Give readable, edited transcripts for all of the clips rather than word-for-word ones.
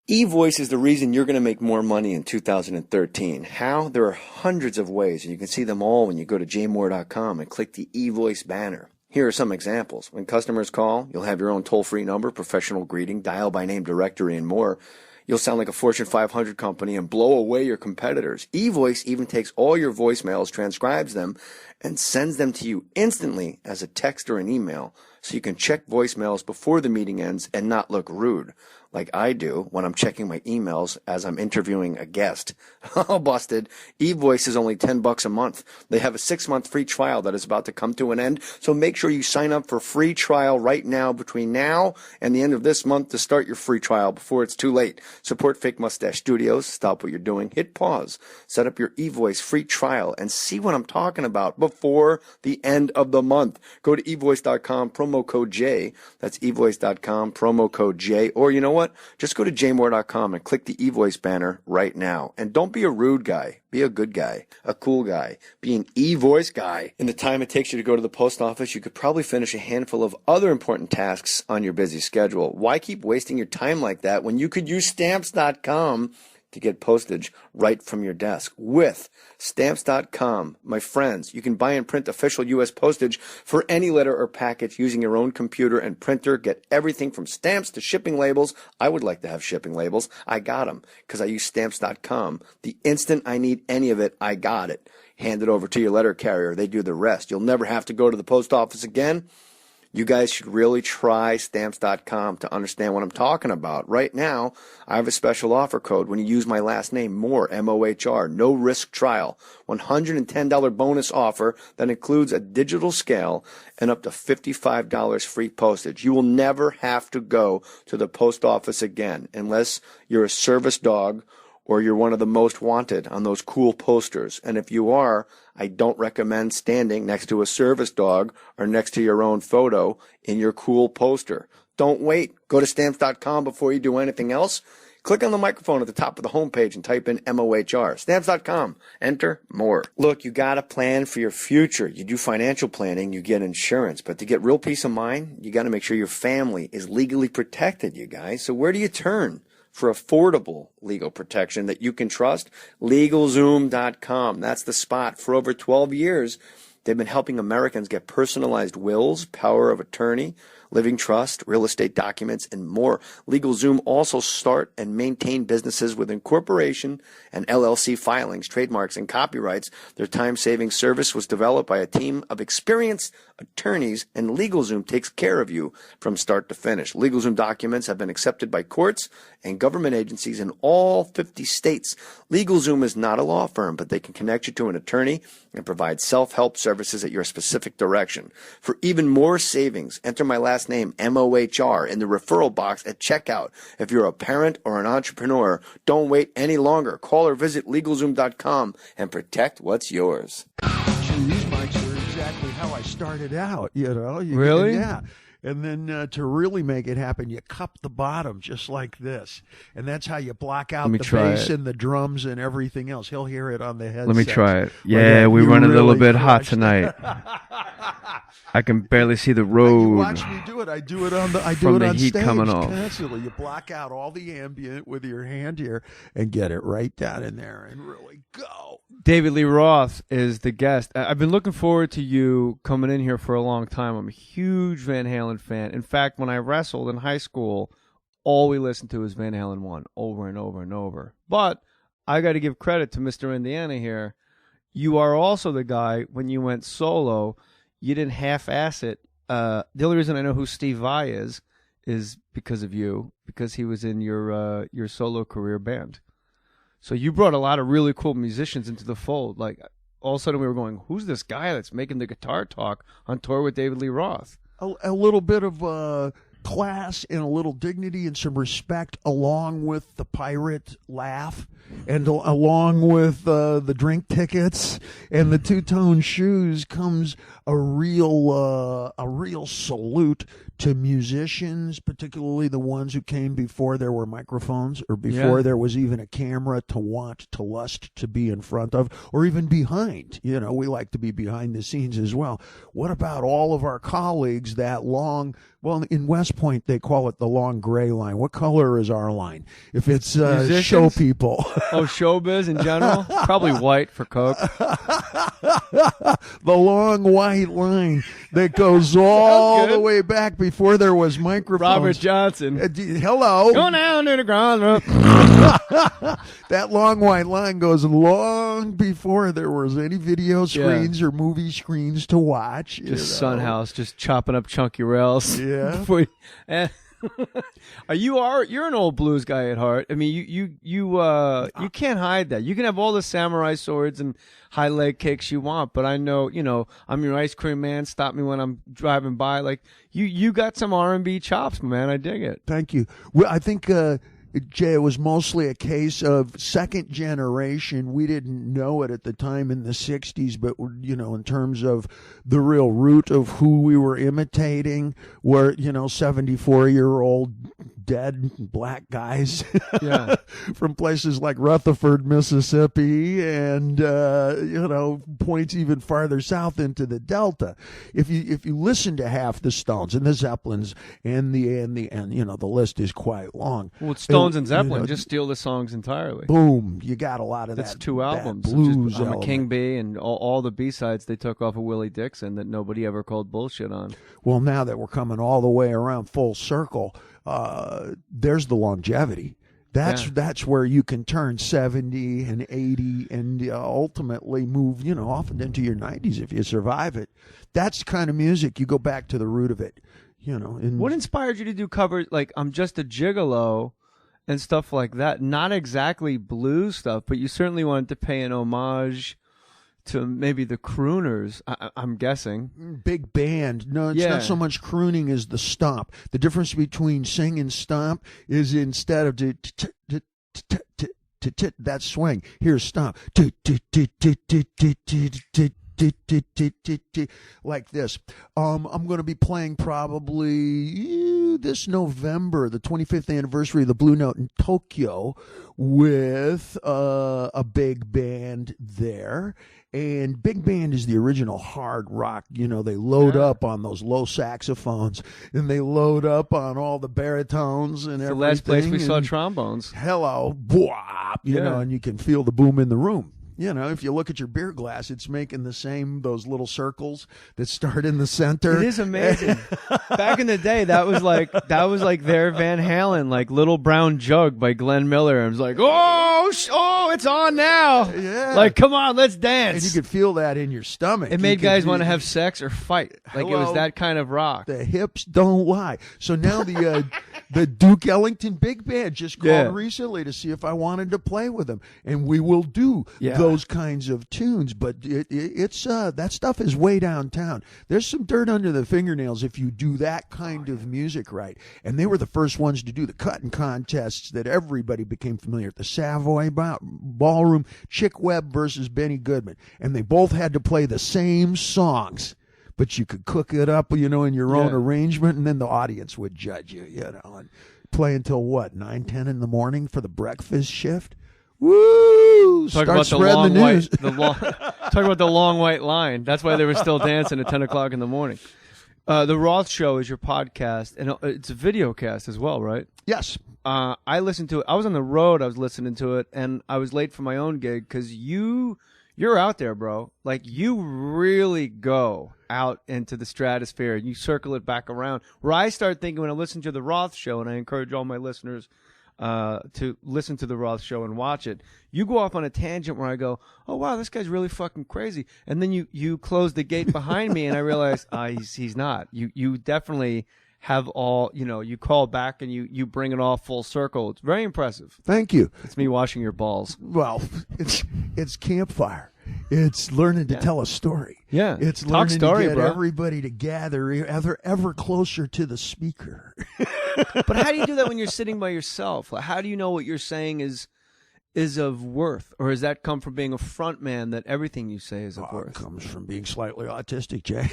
E-voice is the reason you're going to make more money in 2013. How? There are hundreds of ways, and you can see them all when you go to jmohr.com and click the e-voice banner. Here are some examples. When customers call, you'll have your own toll-free number, professional greeting, dial-by-name directory, and more. You'll sound like a Fortune 500 company and blow away your competitors. E-voice even takes all your voicemails, transcribes them, and sends them to you instantly as a text or an email, so you can check voicemails before the meeting ends and not look rude, like I do when I'm checking my emails as I'm interviewing a guest. Oh, busted. E-voice is only $10 a month. They have a 6-month free trial that is about to come to an end, so make sure you sign up for free trial right now between now and the end of this month to start your free trial before it's too late. Support Fake Mustache Studios. Stop what you're doing. Hit pause. Set up your e-voice free trial and see what I'm talking about before the end of the month. Go to evoice.com, promo code J. That's evoice.com, promo code J. Or you know what? Just go to jmohr.com and click the eVoice banner right now. And don't be a rude guy. Be a good guy, a cool guy. Be an eVoice guy. In the time it takes you to go to the post office, you could probably finish a handful of other important tasks on your busy schedule. Why keep wasting your time like that when you could use stamps.com to get postage right from your desk? With Stamps.com, my friends, you can buy and print official U.S. postage for any letter or package using your own computer and printer. Get everything from stamps to shipping labels. I would like to have shipping labels. I got them because I use Stamps.com. The instant I need any of it, I got it. Hand it over to your letter carrier. They do the rest. You'll never have to go to the post office again. You guys should really try Stamps.com to understand what I'm talking about. Right now, I have a special offer code when you use my last name, Mohr, M-O-H-R, no risk trial. $110 bonus offer that includes a digital scale and up to $55 free postage. You will never have to go to the post office again unless you're a service dog or you're one of the most wanted on those cool posters. And if you are, I don't recommend standing next to a service dog or next to your own photo in your cool poster. Don't wait. Go to Stamps.com before you do anything else. Click on the microphone at the top of the homepage and type in MOHR. Stamps.com. Enter more. Look, you got to plan for your future. You do financial planning, you get insurance. But to get real peace of mind, you got to make sure your family is legally protected, you guys. So where do you turn for affordable legal protection that you can trust? LegalZoom.com. That's the spot. For over 12 years, they've been helping Americans get personalized wills, power of attorney, living trust, real estate documents, and more. LegalZoom also start and maintain businesses with incorporation and LLC filings, trademarks, and copyrights. Their time-saving service was developed by a team of experienced attorneys, and LegalZoom takes care of you from start to finish. LegalZoom documents have been accepted by courts and government agencies in all 50 states. LegalZoom is not a law firm, but they can connect you to an attorney and provide self-help services at your specific direction. For even more savings, enter my last name, M-O-H-R, in the referral box at checkout. If you're a parent or an entrepreneur, don't wait any longer. Call or visit LegalZoom.com and protect what's yours. These mics are exactly how I started out, you know. Really? Yeah. And then to really make it happen, you cup the bottom just like this. And that's how you block out the bass and the drums and everything else. He'll hear it on the headset. Let me try it. Yeah, we run a little bit hot tonight. I can barely see the road. You watch me do it. I do it on heat stage coming off. constantly. You block out all the ambient with your hand here and get it right down in there and really go. David Lee Roth is the guest. I've been looking forward to you coming in here for a long time. I'm a huge Van Halen fan. In fact, when I wrestled in high school, all we listened to was Van Halen 1 over and over and over. But I got to give credit to Mr. Indiana here. You are also the guy, when you went solo, you didn't half-ass it. The only reason I know who Steve Vai is because of you, because he was in your solo career band. So you brought a lot of really cool musicians into the fold. Like, all of a sudden we were going, who's this guy that's making the guitar talk on tour with David Lee Roth? A little bit of class and a little dignity and some respect, along with the pirate laugh and along with the drink tickets and the two-tone shoes, comes a real salute to musicians, particularly the ones who came before there were microphones or before there was even a camera to want, to lust to be in front of, or even behind. You know, we like to be behind the scenes as well. What about all of our colleagues that long, well, in West Point, they call it the long gray line. What color is our line? If it's show people. Oh, showbiz in general? Probably white for Coke. The long white line that goes all the way back before there was microphones. Robert Johnson. Hello. Go down to the ground. That long white line goes long before there was any video screens or movie screens to watch. Just Sunhouse, just chopping up chunky rails. Yeah. You're an old blues guy at heart. I mean, you can't hide that. You can have all the samurai swords and high leg kicks you want, but I know, I'm your ice cream man. Stop me when I'm driving by. Like you got some R&B chops, man. I dig it. Thank you. Well, I think Jay, it was mostly a case of second generation. We didn't know it at the time in the 60s, but, in terms of the real root of who we were imitating were, 74-year-old dead black guys from places like Rutherford, Mississippi, and, points even farther south into the Delta. If you listen to half the Stones and the Zeppelins and the list is quite long. Well, it's Stones and Zeppelin just steal the songs entirely. Boom, you got a lot of That's that. Two albums. That blues I'm a King Bee and all the B-sides they took off of Willie Dixon that nobody ever called bullshit on. Well, now that we're coming all the way around full circle, there's the longevity. That's where you can turn 70 and 80 and ultimately move, often into your 90s if you survive it. That's the kind of music you go back to the root of it. What inspired you to do covers like I'm Just a Gigolo and stuff like that? Not exactly blues stuff, but you certainly wanted to pay an homage to maybe the crooners, I'm guessing. Big band. No, it's not so much crooning as the stomp. The difference between sing and stomp is instead of that swing, here's stomp. Like this. I'm going to be playing probably this November, the 25th anniversary of the Blue Note in Tokyo, with a big band there. And big band is the original hard rock. They load up on those low saxophones, and they load up on all the baritones and everything. The last place we saw trombones. Hello, bwop, and you can feel the boom in the room. If you look at your beer glass, it's making those little circles that start in the center. It is amazing. Back in the day, that was like their Van Halen, like Little Brown Jug by Glenn Miller. And it was like, oh, it's on now. Yeah. Like, come on, let's dance. And you could feel that in your stomach. It made guys want to have sex or fight. Like, it was that kind of rock. The hips don't lie. So now the Duke Ellington Big Band just called recently to see if I wanted to play with them. And we will do those kinds of tunes, but it's that stuff is way downtown. There's some dirt under the fingernails if you do that kind of music right. And they were the first ones to do the cutting contests that everybody became familiar with. The Savoy Ballroom, Chick Webb versus Benny Goodman. And they both had to play the same songs, but you could cook it up, in your own arrangement, and then the audience would judge you, and play until 9, 10 in the morning for the breakfast shift. Woo! Talk about the long white, talk about the long white line. That's why they were still dancing at 10 o'clock in the morning. The Roth Show is your podcast, and it's a video cast as well, right? Yes. I listened to it. I was on the road. I was listening to it, and I was late for my own gig because you're out there, bro. Like, you really go out into the stratosphere, and you circle it back around. Where I start thinking when I listen to the Roth Show, and I encourage all my listeners to listen to the Roth Show and watch it, you go off on a tangent where I go, oh wow, this guy's really fucking crazy, and then you close the gate behind me, and I realize he's not. You definitely have all, you call back and you bring it all full circle. It's very impressive. Thank you. It's me washing your balls. Well, it's campfire. It's learning to tell a story. Yeah. It's learning to get everybody to gather ever closer to the speaker. But how do you do that when you're sitting by yourself? How do you know what you're saying is is of worth, or does that come from being a front man that everything you say is of worth? It comes from being slightly autistic, Jay.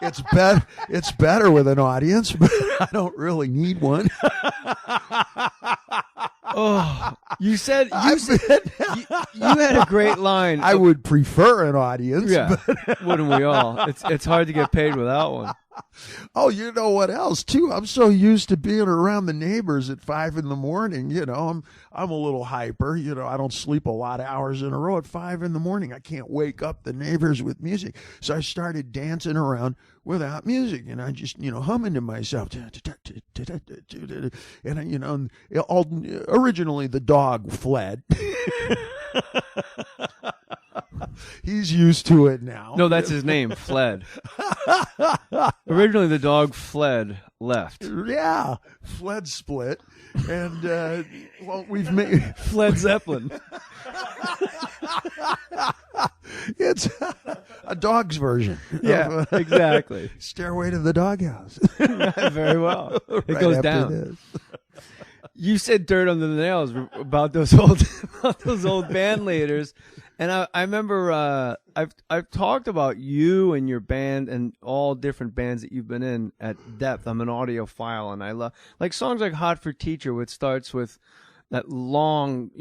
It's better with an audience, but I don't really need one. Oh, you had a great line. I would prefer an audience. Yeah, but wouldn't we all? It's hard to get paid without one. Oh, you know what else too? I'm so used to being around the neighbors at 5 a.m. You know, I'm a little hyper. You know, I don't sleep a lot of hours in a row at 5 a.m. I can't wake up the neighbors with music, so I started dancing around without music, and I just humming to myself. And originally the dog fled. He's used to it now. No, that's his name, Fled. Originally, the dog left. Yeah, Fled split. And, we've made... Fled Zeppelin. It's a dog's version. Yeah, exactly. Stairway to the Doghouse. Very well. It Right goes after down. this. You said dirt under the nails about those old band leaders, and I remember I've talked about you and your band and all different bands that you've been in at depth. I'm an audiophile, and I love like songs like "Hot for Teacher," which starts with that long,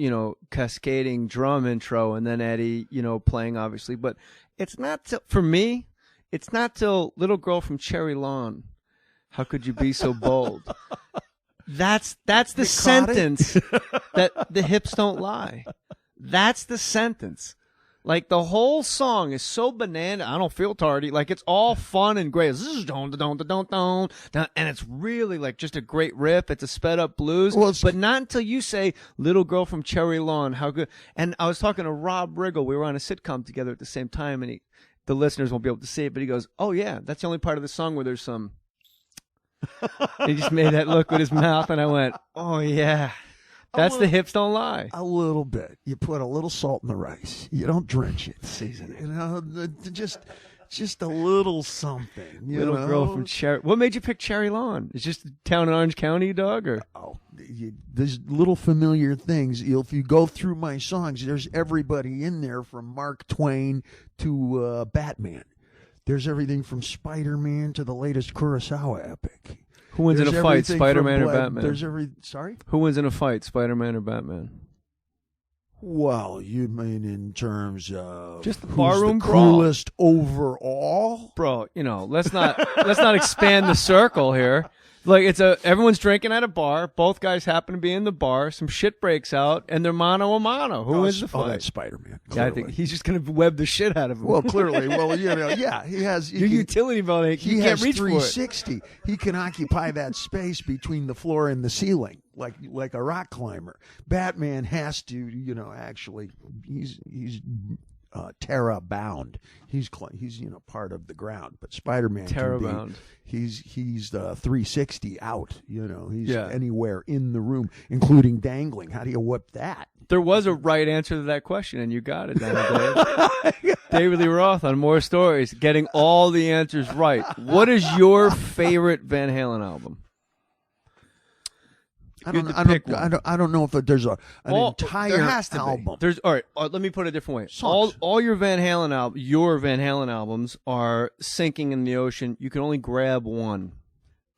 cascading drum intro, and then Eddie, playing obviously. But it's not for me. It's not till "Little Girl from Cherry Lawn." How could you be so bold? That's the sentence that the hips don't lie. That's the sentence. Like the whole song is so banana. I don't feel tardy. Like it's all fun and great. This is don don don don, and it's really like just a great riff. It's a sped up blues, but not until you say "Little Girl from Cherry Lawn." How good! And I was talking to Rob Riggle. We were on a sitcom together at the same time, and the listeners won't be able to see it, but he goes, "Oh yeah, that's the only part of the song where there's some." He just made that look with his mouth, and I went, "Oh yeah, that's the hips don't lie." A little bit. You put a little salt in the rice. You don't drench it. Season it. Just a little something. Little girl from Cherry. What made you pick Cherry Lawn? It's just a town in Orange County, dog, or there's little familiar things. If you go through my songs, there's everybody in there from Mark Twain to Batman. There's everything from Spider-Man to the latest Kurosawa epic. Who wins in a fight, Spider-Man or Batman? Who wins in a fight, Spider-Man or Batman? Well, you mean in terms of just the barroom coolest overall? Bro, let's not expand the circle here. Like everyone's drinking at a bar. Both guys happen to be in the bar. Some shit breaks out, and they're mano a mano. Who wins the fight? Oh, that's Spider-Man. Yeah, I think he's just going to web the shit out of him. Well, clearly. Well, yeah, he has your utility belt. He can't reach 360. For it. He can occupy that space between the floor and the ceiling, like a rock climber. Batman has to, actually, he's terra bound. He's part of the ground, but Spider-Man terra bound. He's 360 out. He's anywhere in the room, including dangling. How do you whip that? There was a right answer to that question, and you got it, Dave. David Lee Roth on Mohr Stories, getting all the answers right. What is your favorite Van Halen album? I don't know if there's an entire there has to album. Be. All right. Let me put it a different way. All your Van Halen albums are sinking in the ocean. You can only grab one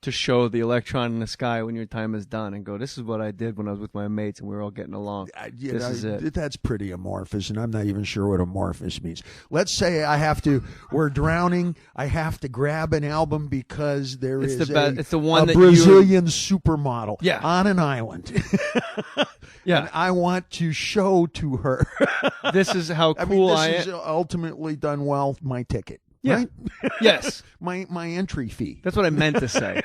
to show the electron in the sky when your time is done and go, this is what I did when I was with my mates and we were all getting along. This is it. That's pretty amorphous, and I'm not even sure what amorphous means. Let's say we're drowning, I have to grab an album because it's the one a Brazilian supermodel on an island. Yeah. And I want to show to her. This is how cool I am. This is ultimately done well, my ticket. Yeah. Right? Yes. My entry fee. That's what I meant to say.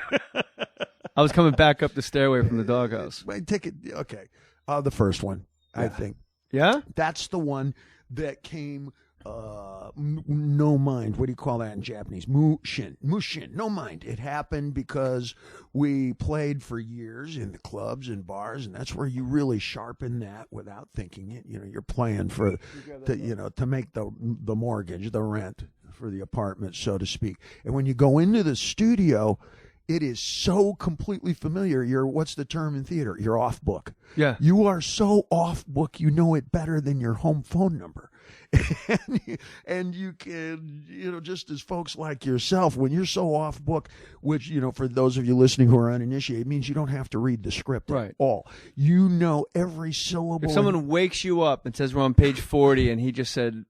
I was coming back up the stairway from the doghouse. My ticket. Okay. The first one, I think. Yeah? That's the one that came no mind. What do you call that in Japanese? Mushin. No mind. It happened because we played for years in the clubs and bars, and that's where you really sharpen that without thinking it. You're playing for to make the mortgage, the rent for the apartment, so to speak. And when you go into the studio, it is so completely familiar. What's the term in theater? You're off book. Yeah. You are so off book, you know it better than your home phone number. And you can, just as folks like yourself, when you're so off book, which, for those of you listening who are uninitiated, means you don't have to read the script at all. You know every syllable. If someone wakes you up and says we're on page 40 and he just said,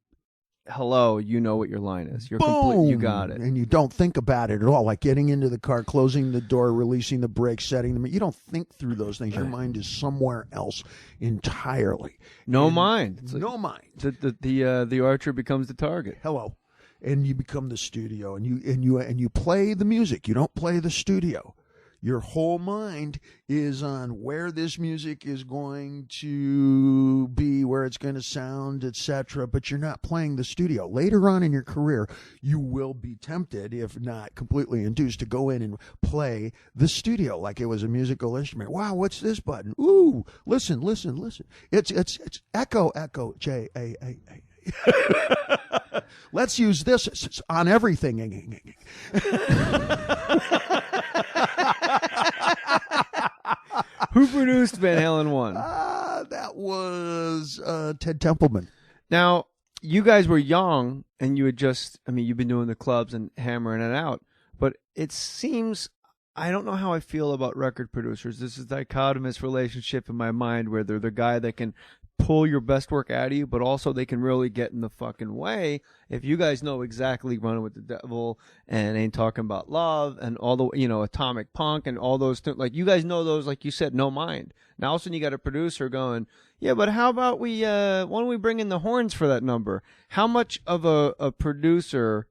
hello, you know what your line is. You're complete. You got it. And you don't think about it at all, like getting into the car, closing the door, releasing the brakes, setting them. You don't think through those things. Your mind is somewhere else entirely. No mind. It's no mind. The archer becomes the target. Hello. And you become the studio, and you play the music. You don't play the studio. Your whole mind is on where this music is going to be, where it's going to sound, etc. But you're not playing the studio. Later on in your career, you will be tempted, if not completely induced, to go in and play the studio like it was a musical instrument. Wow, what's this button? Ooh, listen. It's echo, J A A A. Let's use this on everything. Who produced Van Halen 1? That was Ted Templeman. Now, you guys were young, and you had you've been doing the clubs and hammering it out, but it seems, I don't know how I feel about record producers. This is a dichotomous relationship in my mind where they're the guy that can pull your best work out of you, but also they can really get in the fucking way. If you guys know exactly Running with the Devil and Ain't Talking About Love and all the, Atomic Punk and all those things, like you guys know those, like you said, no mind. Now all of a sudden you got a producer going, yeah, but how about why don't we bring in the horns for that number? How much of a producer,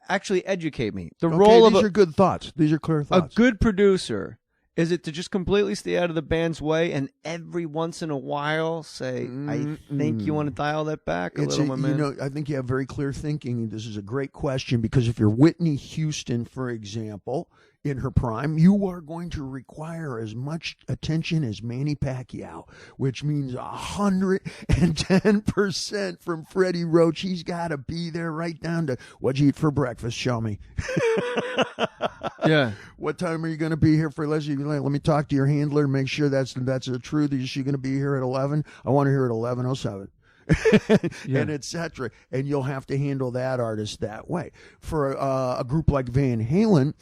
actually educate me. Role of these are good thoughts. These are clear thoughts. A good producer. Is it to just completely stay out of the band's way and every once in a while say, I think you want to dial that back a little, my man? I think you have very clear thinking. This is a great question because if you're Whitney Houston, for example, in her prime, you are going to require as much attention as Manny Pacquiao, which means 110% from Freddie Roach. He's got to be there right down to, what'd you eat for breakfast? Show me. Yeah. What time are you going to be here for? Let me talk to your handler, make sure that's the truth. Is she going to be here at 11? I want to hear at 11:07. And etc. And you'll have to handle that artist that way. For a group like Van Halen,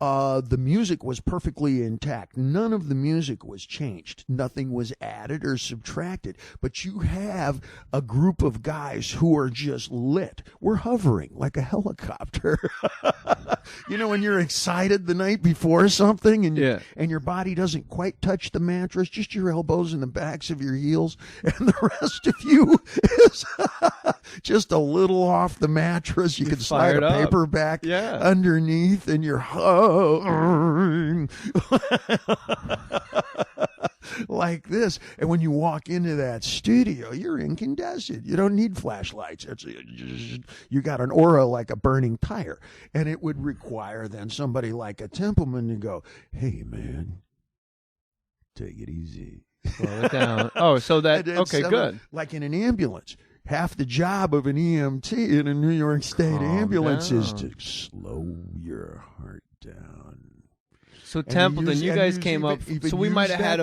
the music was perfectly intact. None of the music was changed. Nothing was added or subtracted. But you have a group of guys who are just lit. We're hovering like a helicopter. When you're excited the night before something and your body doesn't quite touch the mattress, just your elbows and the backs of your heels, and the rest of you is just a little off the mattress. You can slide a paper back underneath, and you're like this. And when you walk into that studio, you're incandescent. You don't need flashlights. You got an aura like a burning tire. And it would require then somebody like a Templeman to go, hey, man, take it easy. Slow it down. Oh, so that, okay, good. Like in an ambulance. Half the job of an EMT in a New York State ambulance is to slow your heart down. So Templeton, you guys came up. So we might have had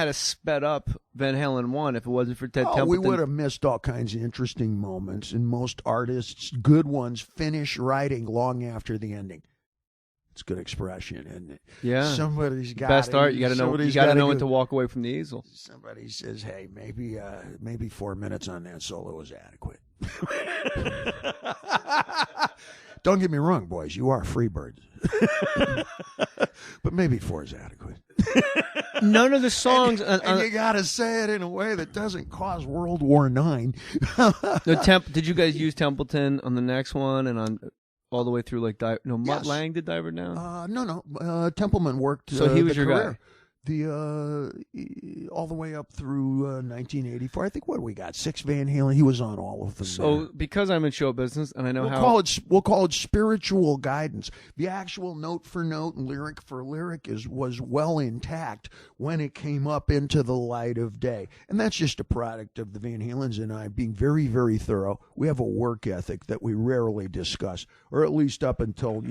a sped up Van Halen 1 if it wasn't for Ted Templeton. We would have missed all kinds of interesting moments, and most artists, good ones, finish writing long after the ending. It's a good expression, isn't it? Yeah. Somebody's got best art. You got to know. You got to know when to walk away from the easel. Somebody says, "Hey, maybe 4 minutes on that solo was adequate." Don't get me wrong, boys. You are free birds. But maybe 4 is adequate. None of the songs... and you got to say it in a way that doesn't cause World War IX. Did you guys use Templeton on the next one and on... all the way through, like, Mutt Lange did Diver Down? No. Templeman worked. So he was your career. guy. All the way up through 1984. I think what we got 6 Van Halen. He was on all of them. So because I'm in show business and I know we'll call it spiritual guidance. The actual note for note and lyric for lyric was well intact when it came up into the light of day, and that's just a product of the Van Halens and I being very, very thorough. We have a work ethic that we rarely discuss, or at least up until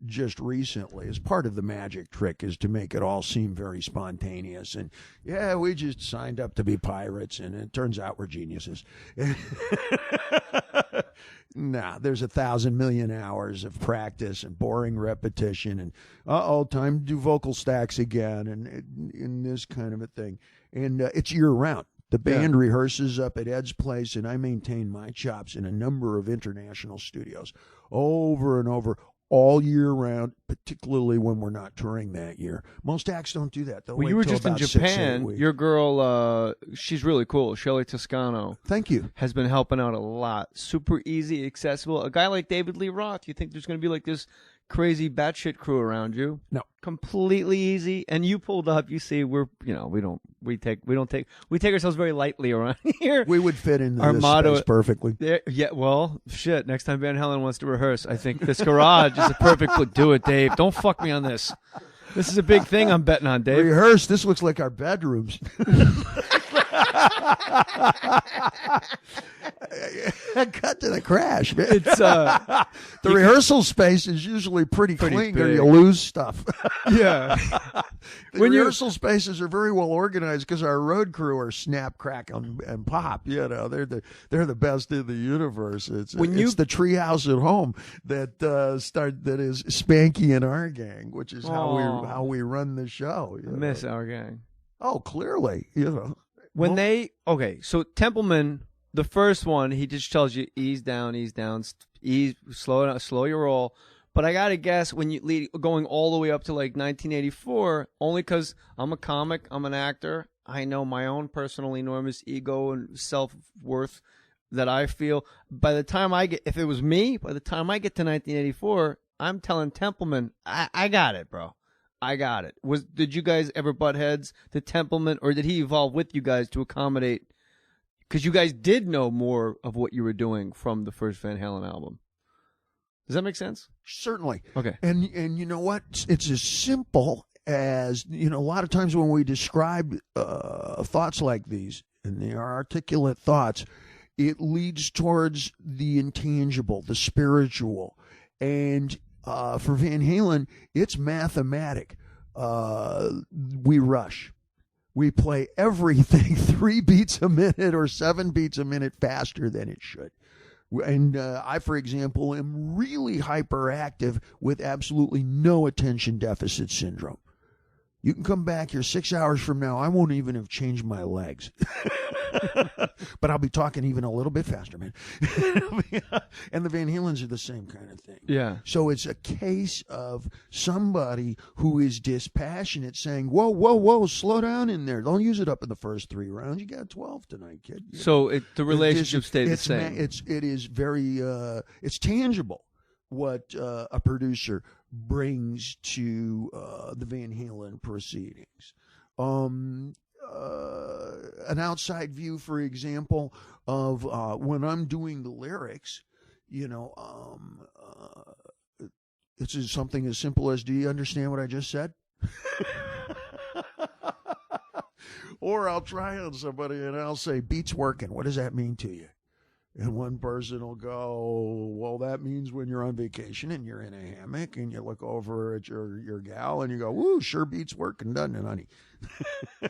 just recently, as part of the magic trick, is to make it all seem very spontaneous. And yeah, we just signed up to be pirates, and it turns out we're geniuses. Nah, there's 1,000 million hours of practice and boring repetition, and time to do vocal stacks again, and this kind of a thing. And it's year round. The band rehearses up at Ed's place, and I maintain my chops in a number of international studios over and over, all year round, particularly when we're not touring that year. Most acts don't do that. Well, you were just in Japan. Your girl, she's really cool. Shelley Toscano. Thank you. Has been helping out a lot. Super easy, accessible. A guy like David Lee Roth, you think there's going to be like this crazy batshit crew around you? No. Completely easy. And you pulled up. You see, we take ourselves very lightly around here. We would fit in our this motto space perfectly. Yeah. Well, shit. Next time Van Halen wants to rehearse, I think this garage is a perfect place. Do it, Dave. Don't fuck me on this. This is a big thing I'm betting on, Dave. Rehearse. This looks like our bedrooms. Cut to the crash, man. It's the rehearsal space is usually pretty clean, or you lose stuff. Yeah. The rehearsal spaces are very well organized because our road crew are snap, crack, and pop. You know, they're the best in the universe. It's the treehouse at home that is Spanky and our gang, which is how we run the show. I miss our gang. Oh, clearly, you know. So Templeman, the first one, he just tells you ease down, slow your roll. But I gotta guess when you going all the way up to like 1984, only because I'm a comic, I'm an actor, I know my own personal enormous ego and self-worth that I feel. By the time if it was me, by the time I get to 1984, I'm telling Templeman, I got it, bro. I got it. Did you guys ever butt heads to Templeman, or did he evolve with you guys to accommodate? Because you guys did know more of what you were doing from the first Van Halen album. Does that make sense? Certainly. Okay. And you know what? It's as simple as, a lot of times when we describe thoughts like these, and they are articulate thoughts, it leads towards the intangible, the spiritual, and for Van Halen, it's mathematic. We rush. We play everything 3 beats a minute or 7 beats a minute faster than it should. And I, for example, am really hyperactive with absolutely no attention deficit syndrome. You can come back here 6 hours from now. I won't even have changed my legs. But I'll be talking even a little bit faster, man. And the Van Halens are the same kind of thing. Yeah. So it's a case of somebody who is dispassionate saying, whoa, slow down in there. Don't use it up in the first 3 rounds. You got 12 tonight, kid. So the relationship stayed the same. It is very, it's tangible what a producer brings to the Van Halen proceedings. An outside view, for example, of when I'm doing the lyrics, it's something as simple as, do you understand what I just said? Or I'll try on somebody and I'll say, beat's working. What does that mean to you? And one person will go, well, that means when you're on vacation and you're in a hammock and you look over at your gal and you go, woo, sure beats working, doesn't it, honey?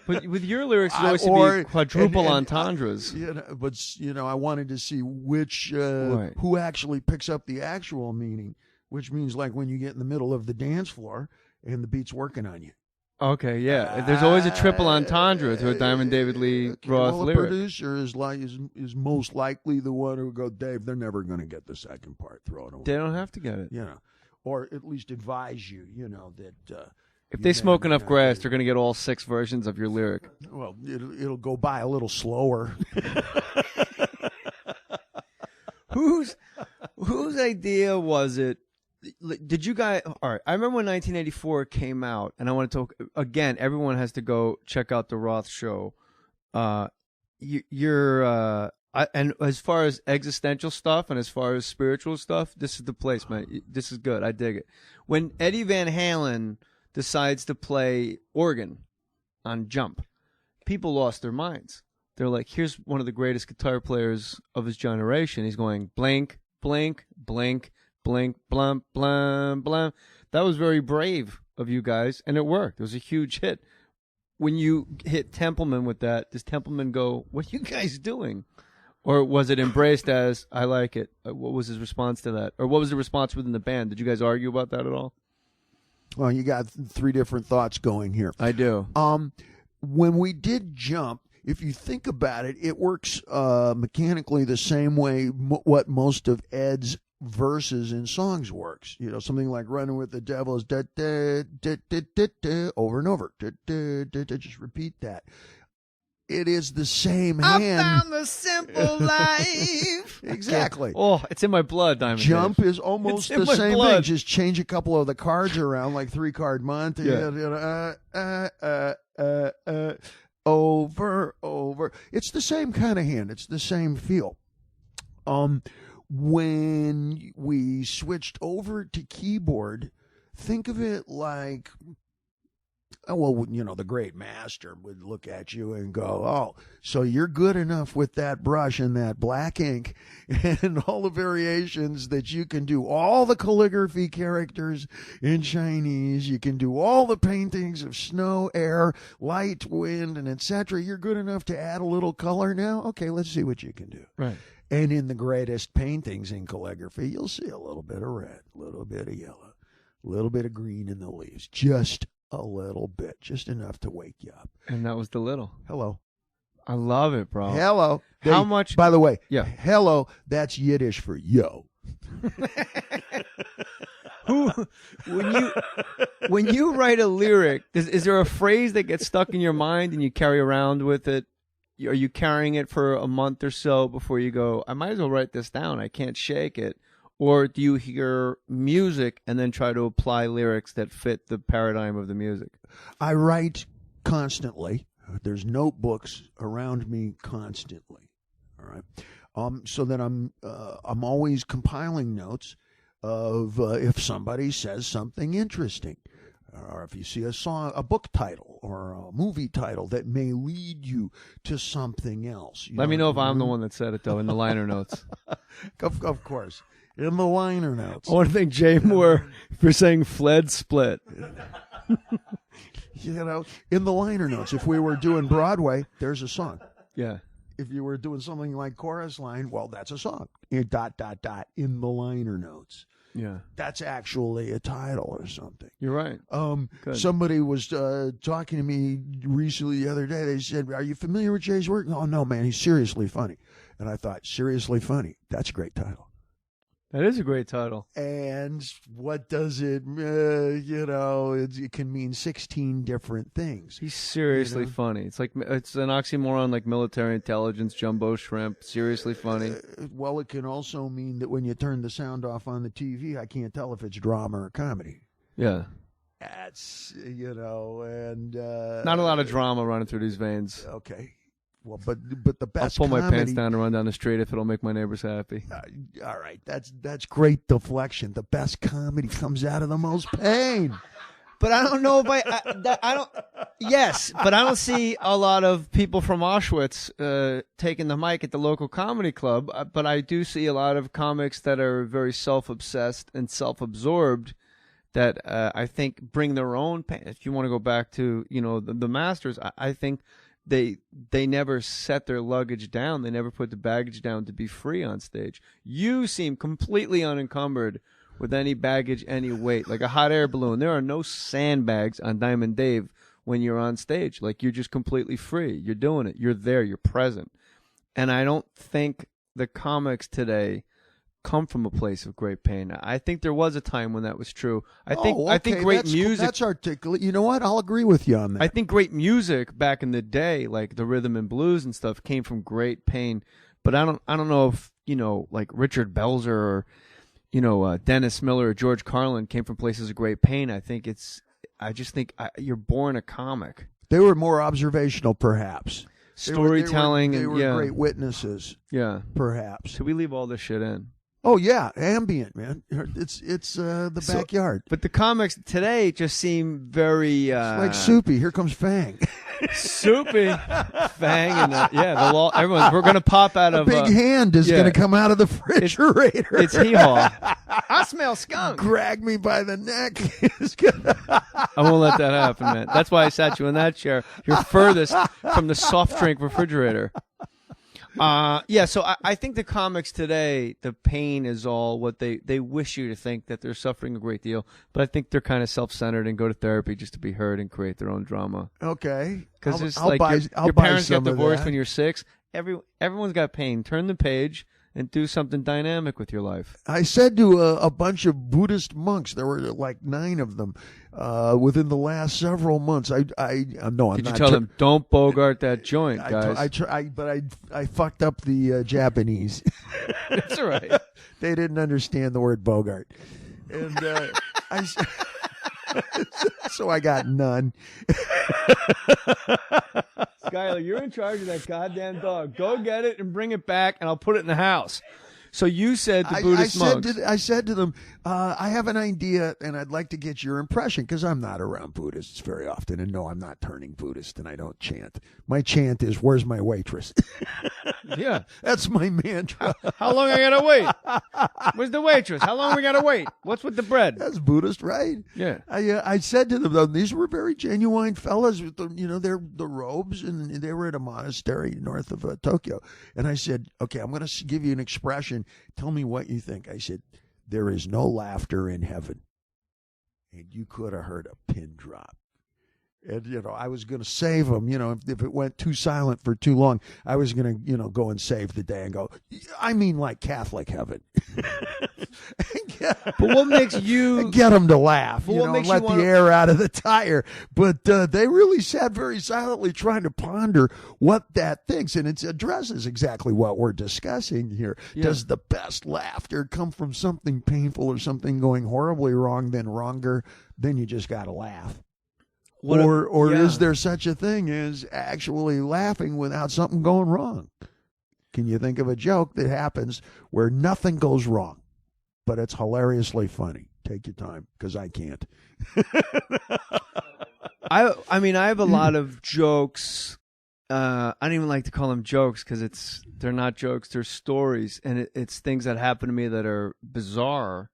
But with your lyrics, it always be quadruple entendres. I wanted to see who actually picks up the actual meaning, which means like when you get in the middle of the dance floor and the beat's working on you. Okay, yeah. There's always a triple entendre to a Diamond David Lee Roth the lyric. Producer is most likely the one who would go, Dave, they're never going to get the second part. Throw it away. They don't have to get it. Or at least advise you, that... if they smoke enough grass, they're going to get all 6 versions of your lyric. Well, it'll go by a little slower. Whose idea was it? Did you guys? All right. I remember when 1984 came out, and I want to talk again. Everyone has to go check out the Roth Show. And as far as existential stuff and as far as spiritual stuff, this is the place, man. This is good. I dig it. When Eddie Van Halen decides to play organ on Jump, people lost their minds. They're like, here's one of the greatest guitar players of his generation. He's going blink, blink, blink, blink, blump, blum, blum. That was very brave of you guys, and it worked. It was a huge hit. When you hit Templeman with that, does Templeman go, "What are you guys doing?" Or was it embraced as, "I like it"? What was his response to that? Or what was the response within the band? Did you guys argue about that at all? Well, you got three different thoughts going here. I do. When we did Jump, if you think about it, it works mechanically the same way what most of Ed's verses in songs works. You know, something like "Running with the Devil" is da, da, da, da, da, da, over and over. Da, da, da, da, just repeat that. It is the same hand. I found the simple life. Exactly. Oh, it's in my blood, Diamond Jump Dave. is almost It's in the my same blood. thing. Just change a couple of the cards around, like 3-card Monte. Yeah. Over. It's the same kind of hand. It's the same feel. When we switched over to keyboard, think of it like, well, you know, the great master would look at you and go, "Oh, so you're good enough with that brush and that black ink and all the variations that you can do all the calligraphy characters in Chinese. You can do all the paintings of snow, air, light, wind, and etc. You're good enough to add a little color now? Okay, let's see what you can do." Right. And in the greatest paintings in calligraphy, you'll see a little bit of red, a little bit of yellow, a little bit of green in the leaves. Just a little bit, just enough to wake you up. And that was the little. Hello. I love it, bro. Hello. How much? By the way, Yeah. Hello, that's Yiddish for yo. When you write a lyric, is there a phrase that gets stuck in your mind and you carry around with it? Are you carrying it for a month or so before you go, "I might as well write this down. I can't shake it"? Or do you hear music and then try to apply lyrics that fit the paradigm of the music? I write constantly. There's notebooks around me constantly. All right. So that I'm always compiling notes of if somebody says something interesting, or if you see a song, a book title, or a movie title that may lead you to something else. Let me know if I'm the one that said it, though, in the liner notes. Of course. In the liner notes. I want to thank Jay Mohr for saying "fled split." You know, in the liner notes. If we were doing Broadway, there's a song. Yeah. If you were doing something like Chorus Line, well, that's a song. In in the liner notes. Yeah. That's actually a title or something. You're right. Good. Somebody was talking to me recently the other day. They said, "Are you familiar with Jay's work?" "Oh, no, man, he's seriously funny." And I thought, seriously funny. That's a great title. That is a great title. And what does it, it can mean 16 different things. He's seriously funny. It's an oxymoron, like military intelligence, jumbo shrimp, seriously funny. Well, it can also mean that when you turn the sound off on the TV, I can't tell if it's drama or comedy. Yeah. That's, and... Not a lot of drama running through these veins. Okay. Well, but the best I'll pull comedy, my pants down and run down the street if it'll make my neighbors happy. All right, that's great deflection. The best comedy comes out of the most pain. But I don't know if I don't. Yes, but I don't see a lot of people from Auschwitz taking the mic at the local comedy club. But I do see a lot of comics that are very self-obsessed and self-absorbed. That I think bring their own pain. If you want to go back to the masters, I think. They never set their luggage down. They never put the baggage down to be free on stage. You seem completely unencumbered with any baggage, any weight, like a hot air balloon. There are no sandbags on Diamond Dave when you're on stage. Like, you're just completely free. You're doing it. You're there. You're present. And I don't think the comics today come from a place of great pain. I think there was a time when that was true. I think great music. That's articulate. You know what? I'll agree with you on that. I think great music back in the day, like the rhythm and blues and stuff, came from great pain. But I don't know if like Richard Belzer or Dennis Miller or George Carlin came from places of great pain. I just think you're born a comic. They were more observational, perhaps. Storytelling. They were great witnesses. Yeah, perhaps. Should we leave all this shit in? Oh yeah, ambient, man. It's the backyard. But the comics today just seem very it's like Soupy. Here comes Fang. Soupy, Fang, and we're gonna pop out of a big hand is gonna come out of the refrigerator. It's Hee Haw. I smell skunk. Grab me by the neck. I won't let that happen, man. That's why I sat you in that chair. You're furthest from the soft drink refrigerator. So I think the comics today, the pain is all what they wish you to think that they're suffering a great deal, but I think they're kind of self-centered and go to therapy just to be heard and create their own drama. Okay. Because it's I'll like buy, your parents some got of divorced that. when you're 6. Everyone's got pain. Turn the page and do something dynamic with your life. I said to a bunch of Buddhist monks, there were like 9 of them, within the last several months. No, I'm not. Did you tell them, don't bogart that joint, guys? I fucked up the Japanese. That's all right. They didn't understand the word bogart. And so I got none. Skyler, you're in charge of that goddamn dog. Go get it and bring it back, and I'll put it in the house. So you said to Buddhist monks. I said to them, I have an idea, and I'd like to get your impression, because I'm not around Buddhists very often. And no, I'm not turning Buddhist, and I don't chant. My chant is, where's my waitress? Yeah. That's my mantra. How long I got to wait? Where's the waitress? How long we got to wait? What's with the bread? That's Buddhist, right? Yeah. I said to them, though, these were very genuine fellas with the robes, and they were at a monastery north of Tokyo. And I said, okay, I'm going to give you an expression. Tell me what you think. I said, there is no laughter in heaven. And you could have heard a pin drop. And, I was going to save them. If it went too silent for too long, I was going to, go and save the day and go, I mean, like Catholic heaven. But what makes you get them to laugh, and let the air out of the tire. But they really sat very silently trying to ponder what that thinks. And it addresses exactly what we're discussing here. Yeah. Does the best laughter come from something painful or something going horribly wrong, then wronger? Then you just got to laugh. Is there such a thing as actually laughing without something going wrong? Can you think of a joke that happens where nothing goes wrong, but it's hilariously funny? Take your time, because I can't. I mean, I have a lot of jokes. I don't even like to call them jokes because they're not jokes. They're stories, and it's things that happen to me that are bizarre.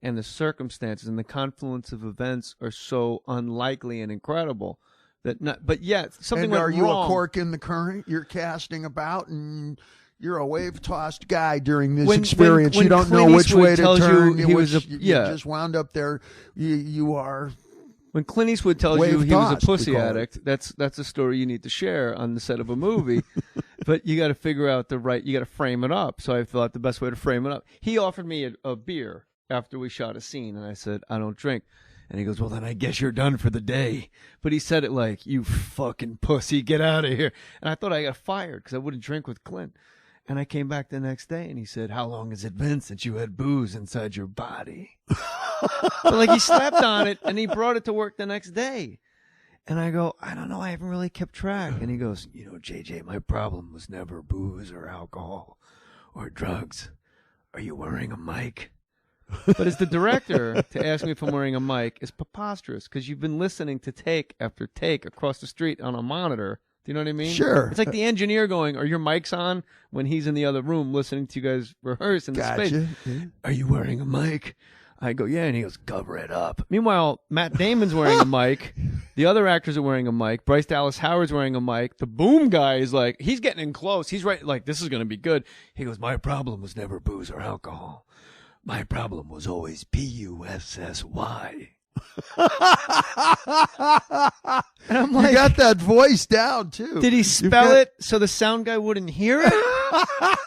And the circumstances and the confluence of events are so unlikely and incredible but yet something went wrong. And are you a cork in the current? You're casting about, and you're a wave-tossed guy during this experience. When you don't Clint know which Eastwood way to turn. You just wound up there. You are. When Clint Eastwood tells you he was a pussy addict, that's a story you need to share on the set of a movie. But you got to figure out you got to frame it up. So I thought the best way to frame it up. He offered me a beer after we shot a scene, and I said, I don't drink. And he goes, well, then I guess you're done for the day. But he said it like, you fucking pussy, get out of here. And I thought I got fired because I wouldn't drink with Clint. And I came back the next day, and he said, how long has it been since you had booze inside your body? But like he slept on it, and he brought it to work the next day. And I go, I don't know, I haven't really kept track. And he goes, JJ, my problem was never booze or alcohol or drugs. Are you wearing a mic? But as the director, to ask me if I'm wearing a mic is preposterous, because you've been listening to take after take across the street on a monitor. Do you know what I mean? Sure. It's like the engineer going, are your mics on? When he's in the other room listening to you guys rehearse in the space. Yeah. Are you wearing a mic? I go, yeah. And he goes, cover it up. Meanwhile, Matt Damon's wearing a mic. The other actors are wearing a mic. Bryce Dallas Howard's wearing a mic. The boom guy is like, he's getting in close. He's right, like, this is going to be good. He goes, my problem was never booze or alcohol. My problem was always Pussy. And I'm like, you got that voice down, too. Did he spell it so the sound guy wouldn't hear it?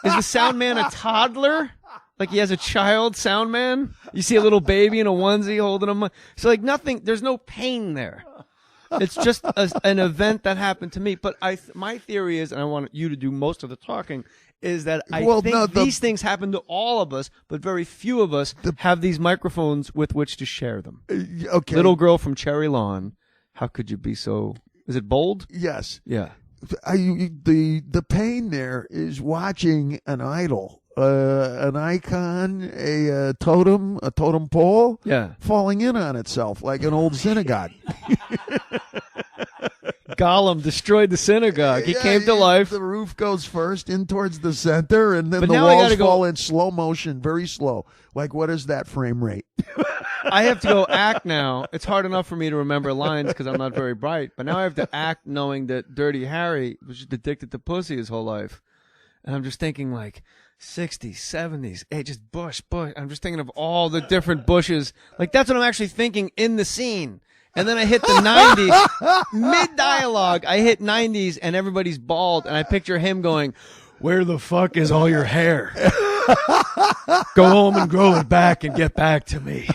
Is the sound man a toddler? Like he has a child sound man? You see a little baby in a onesie holding him. So like nothing, there's no pain there. It's just an event that happened to me. But my theory is, and I want you to do most of the talking, is that I think these things happen to all of us, but very few of us have these microphones with which to share them. Okay. Little girl from Cherry Lawn, how could you be so... Is it bold? Yes. Yeah. The pain there is watching an idol, an icon, a totem pole, falling in on itself like an old synagogue. Gollum destroyed the synagogue. He came to life. The roof goes first in towards the center, and then But the now I walls gotta go- fall in slow motion, very slow. Like, what is that frame rate? I have to go act now. It's hard enough for me to remember lines because I'm not very bright. But now I have to act knowing that Dirty Harry was just addicted to pussy his whole life. And I'm just thinking like 60s, 70s, hey, just bush. I'm just thinking of all the different bushes. Like that's what I'm actually thinking in the scene. And then I hit the 90s. Mid-dialogue, I hit 90s and everybody's bald. And I picture him going, where the fuck is all your hair? Go home and grow it back and get back to me.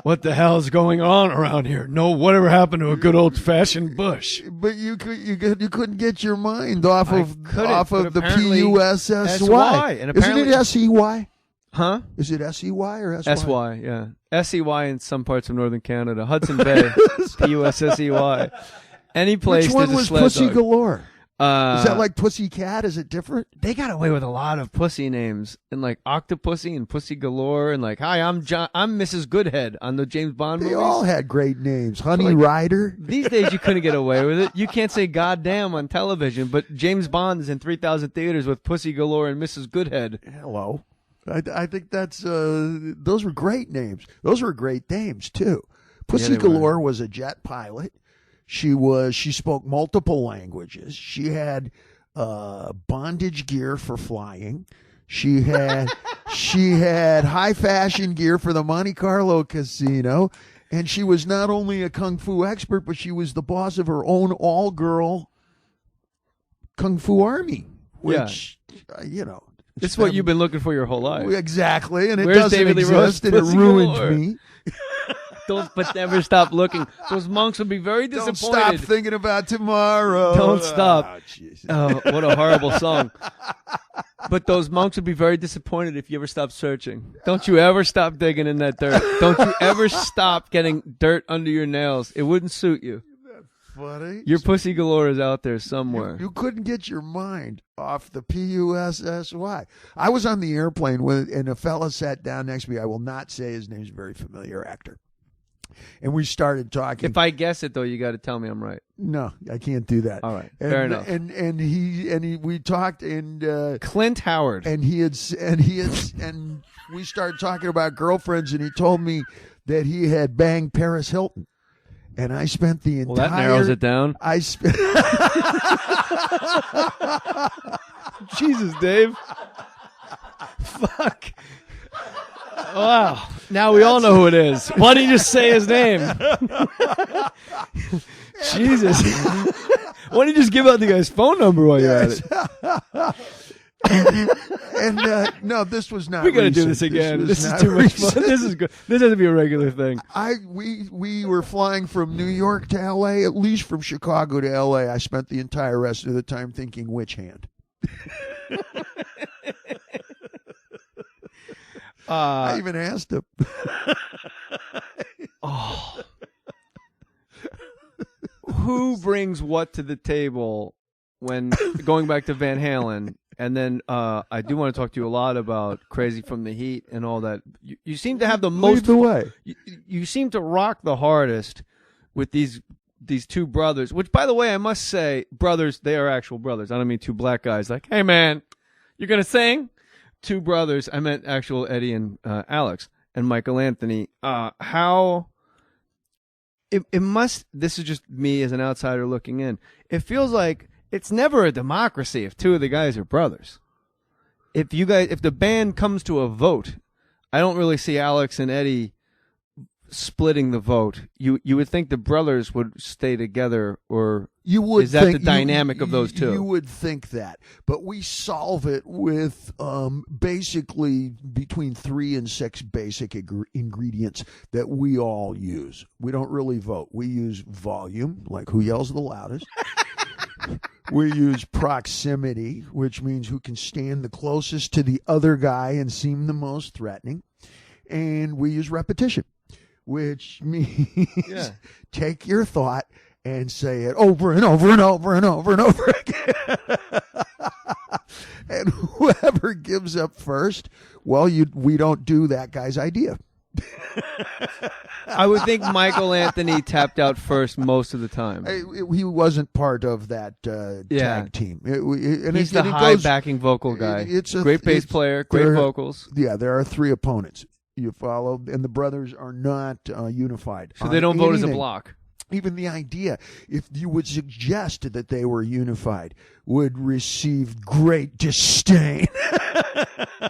What the hell is going on around here? No, whatever happened to a good old-fashioned bush? But you couldn't get your mind off of the apparently PUSSY. And Isn't it SEY? Huh? Is it SEY or SY? SY, yeah. SEY in some parts of northern Canada. Hudson Bay. PUSSEY. Any place Which one there's a was sled Pussy dog. Galore? Is that like Pussy Cat? Is it different? They got away with a lot of pussy names, and like Octopussy and Pussy Galore, and like, hi, I'm Mrs. Goodhead on the James Bond They movies. all had great names. Honey Like- Rider. These days you couldn't get away with it. You can't say goddamn on television, but James Bond is in 3,000 theaters with Pussy Galore and Mrs. Goodhead. Hello. I think that's those were great names. Those were great dames too. Pussy they were. Galore was a jet pilot. She spoke multiple languages. She had bondage gear for flying. She had high fashion gear for the Monte Carlo casino, and she was not only a kung fu expert, but she was the boss of her own all-girl kung fu army, which This is what you've been looking for your whole life. exactly, and it Where's doesn't David Lee Roth's exist, and it Pussy ruined Galore? me. But never stop looking. Those monks would be very Don't disappointed. stop thinking about tomorrow. Don't stop. Oh, Jesus. Oh, what a horrible song. But those monks would be very disappointed if you ever stopped searching. Don't you ever stop digging in that dirt. Don't you ever stop getting dirt under your nails. It wouldn't suit you. Funny. Your Pussy Galore is out there somewhere. You couldn't get your mind off the PUSSY. I was on the airplane and a fella sat down next to me. I will not say his name. He's a very familiar actor. And we started talking. If I guess it, though, you got to tell me I'm right. No, I can't do that. All right, and, fair enough. And we talked and Clint Howard. and we started talking about girlfriends, and he told me that he had banged Paris Hilton. And I spent the entire. Well, that narrows it down. I spent. Jesus, Dave. Fuck. Wow. Now we all know who it is. Why don't you just say his name? Jesus. Why don't you just give out the guy's phone number while you're at it? And no, this was not. We got to do recent. this again. This is not too much recent. fun. This is good. This has to be a regular thing. We were flying from New York to L.A., at least from Chicago to L.A. I spent the entire rest of the time thinking, which hand? I even asked him. Who brings what to the table when going back to Van Halen? And then I do want to talk to you a lot about Crazy from the Heat and all that. You seem to have the most. Lead the way. You seem to rock the hardest with these two brothers, which, by the way, I must say, brothers, they are actual brothers. I don't mean two black guys like, hey, man, you're going to sing? Two brothers. I meant actual Eddie and Alex and Michael Anthony. How it must, this is just me as an outsider looking in. It feels like it's never a democracy if two of the guys are brothers. If the band comes to a vote, I don't really see Alex and Eddie splitting the vote. You would think the brothers would stay together, or is that the dynamic of those two? You would think that, but we solve it with basically between 3 and 6 basic ingredients that we all use. We don't really vote. We use volume, like who yells the loudest. We use proximity, which means who can stand the closest to the other guy and seem the most threatening. And we use repetition, which means take your thought and say it over and over and over and over and over again. And whoever gives up first, well, we don't do that guy's idea. I would think Michael Anthony tapped out first most of the time. He wasn't part of that tag team. He's the high backing vocal guy. Great bass player, great vocals. Yeah, there are 3 opponents. You follow? And the brothers are not unified. So they don't vote as a block. Even the idea, if you would suggest that they were unified, would receive great disdain.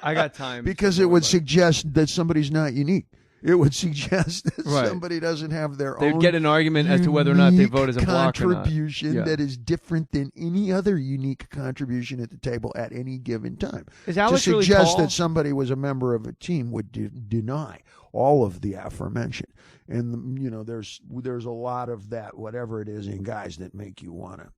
I got time. Because it would suggest that somebody's not unique. It would suggest that somebody doesn't have their own. They'd get an argument as to whether or not they vote as a block or not. Contribution that is different than any other unique contribution at the table at any given time. Is Alex to suggest really tall? that somebody was a member of a team would deny all of the aforementioned. And there's a lot of that, whatever it is, in guys that make you want to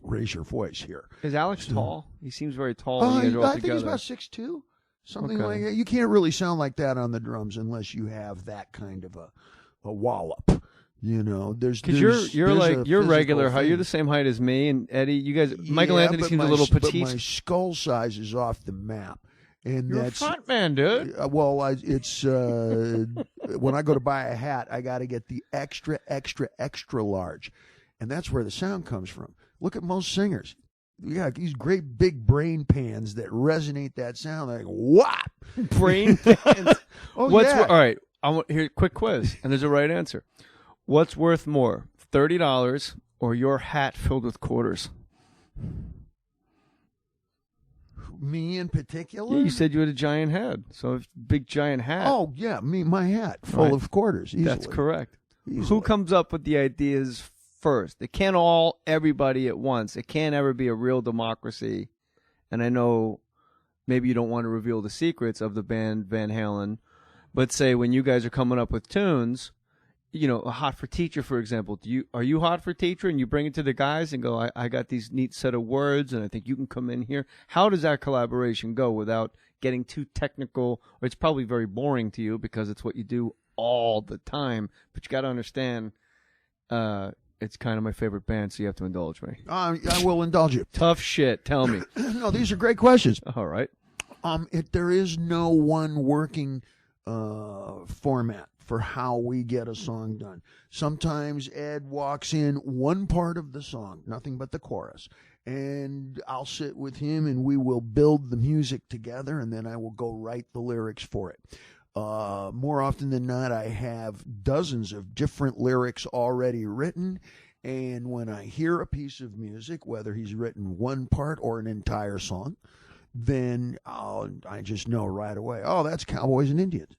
raise your voice here. Is Alex tall? He seems very tall. I think he's about 6'2". Something like that. You can't really sound like that on the drums unless you have that kind of a wallop. There's because you're regular height. You're the same height as me and Eddie. You guys, Michael Anthony seems a little petite. But my skull size is off the map. And you're that's a front man, dude. It's when I go to buy a hat, I got to get the extra, extra, extra large, and that's where the sound comes from. Look at most singers. You got these great big brain pans that resonate that sound like whop. Brain pans. All right. I want here quick quiz, and there's a right answer. What's worth more, $30 or your hat filled with quarters? Me in particular? Yeah, you said you had a giant head, so a big giant hat. Oh yeah, my hat full of quarters. Easily. That's correct. Easily. Who comes up with the ideas first? It can't everybody at once. It can't ever be a real democracy. And I know maybe you don't want to reveal the secrets of the band Van Halen, but say when you guys are coming up with tunes, a Hot for Teacher, for example. Are you Hot for Teacher and you bring it to the guys and go, I got these neat set of words and I think you can come in here. How does that collaboration go without getting too technical? Or it's probably very boring to you because it's what you do all the time. But you got to understand, it's kind of my favorite band, so you have to indulge me. I will indulge you. Tough shit. Tell me. No, these are great questions. All right. There is no one working format for how we get a song done. Sometimes Ed walks in one part of the song, nothing but the chorus, and I'll sit with him and we will build the music together, and then I will go write the lyrics for it. More often than not, I have dozens of different lyrics already written, and when I hear a piece of music, whether he's written one part or an entire song, then I just know right away, that's Cowboys and Indians.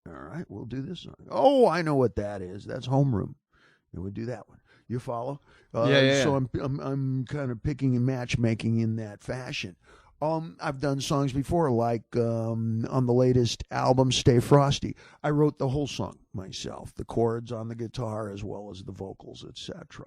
All right, we'll do this song. Oh, I know what that is. That's Homeroom. And we'll do that one. You follow? Yeah. So I'm kind of picking and matchmaking in that fashion. I've done songs before, like on the latest album, Stay Frosty. I wrote the whole song myself, the chords on the guitar as well as the vocals, etc.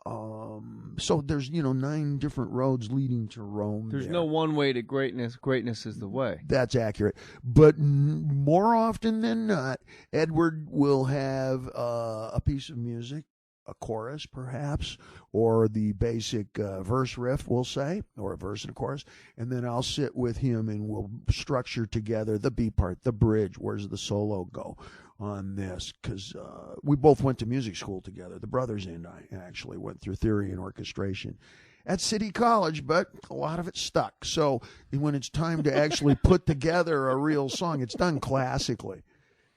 So there's 9 different roads leading to Rome. There's no one way to greatness. Greatness is the way. That's accurate. But more often than not, Edward will have a piece of music, a chorus perhaps, or the basic verse riff, we'll say, or a verse and a chorus, and then I'll sit with him and we'll structure together the B part, the bridge, where's the solo go on this, because we both went to music school together. The brothers and I actually went through theory and orchestration at City College, but a lot of it stuck. So when it's time to actually put together a real song, it's done classically.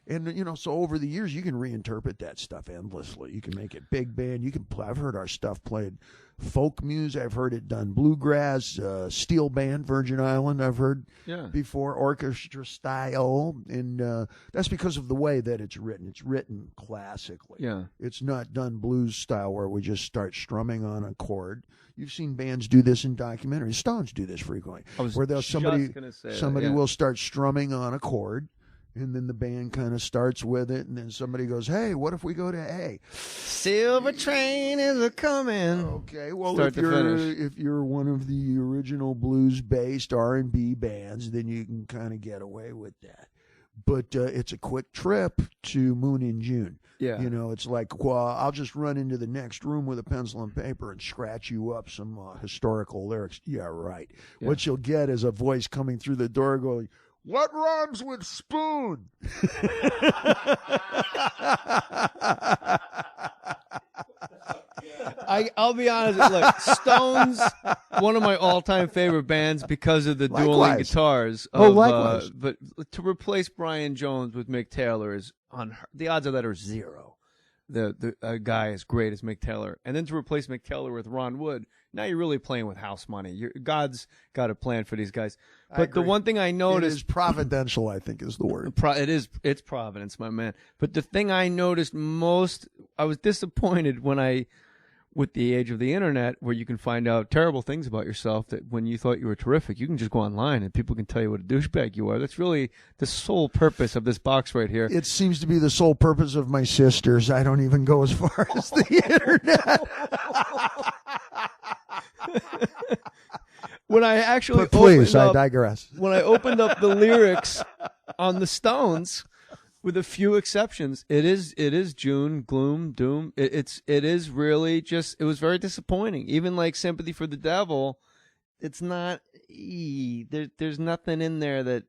And, so over the years, you can reinterpret that stuff endlessly. You can make it big band. I've heard our stuff played folk music. I've heard it done bluegrass, steel band, Virgin Island. I've heard before orchestra style. And that's because of the way that it's written. It's written classically. Yeah. It's not done blues style where we just start strumming on a chord. You've seen bands do this in documentaries. Stones do this frequently. Where somebody will start strumming on a chord. And then the band kind of starts with it, and then somebody goes, hey, what if we go to A? Silver train is a-coming. Okay, well, if you're one of the original blues-based R&B bands, then you can kind of get away with that. But it's a quick trip to Moon in June. Yeah. It's like, well, I'll just run into the next room with a pencil and paper and scratch you up some historical lyrics. Yeah, right. Yeah. What you'll get is a voice coming through the door going, What rhymes with spoon? I'll be honest. Look, Stones, one of my all-time favorite bands because of the dueling guitars. Likewise. But to replace Brian Jones with Mick Taylor is the odds of that are zero. The guy as great as Mick Taylor, and then to replace Mick Taylor with Ron Wood, now you're really playing with house money. God's got a plan for these guys. But the one thing I noticed, it is providential, I think is the word. It's providence, my man. But the thing I noticed most, I was disappointed with the age of the internet, where you can find out terrible things about yourself, that when you thought you were terrific, you can just go online and people can tell you what a douchebag you are. That's really the sole purpose of this box right here. It seems to be the sole purpose of my sisters. I don't even go as far as the internet. When I actually but please, I digress. When I opened up the lyrics on the Stones, with a few exceptions, it is June, gloom, doom. It is really just, it was very disappointing. Even like Sympathy for the Devil, it's not, there's nothing in there that,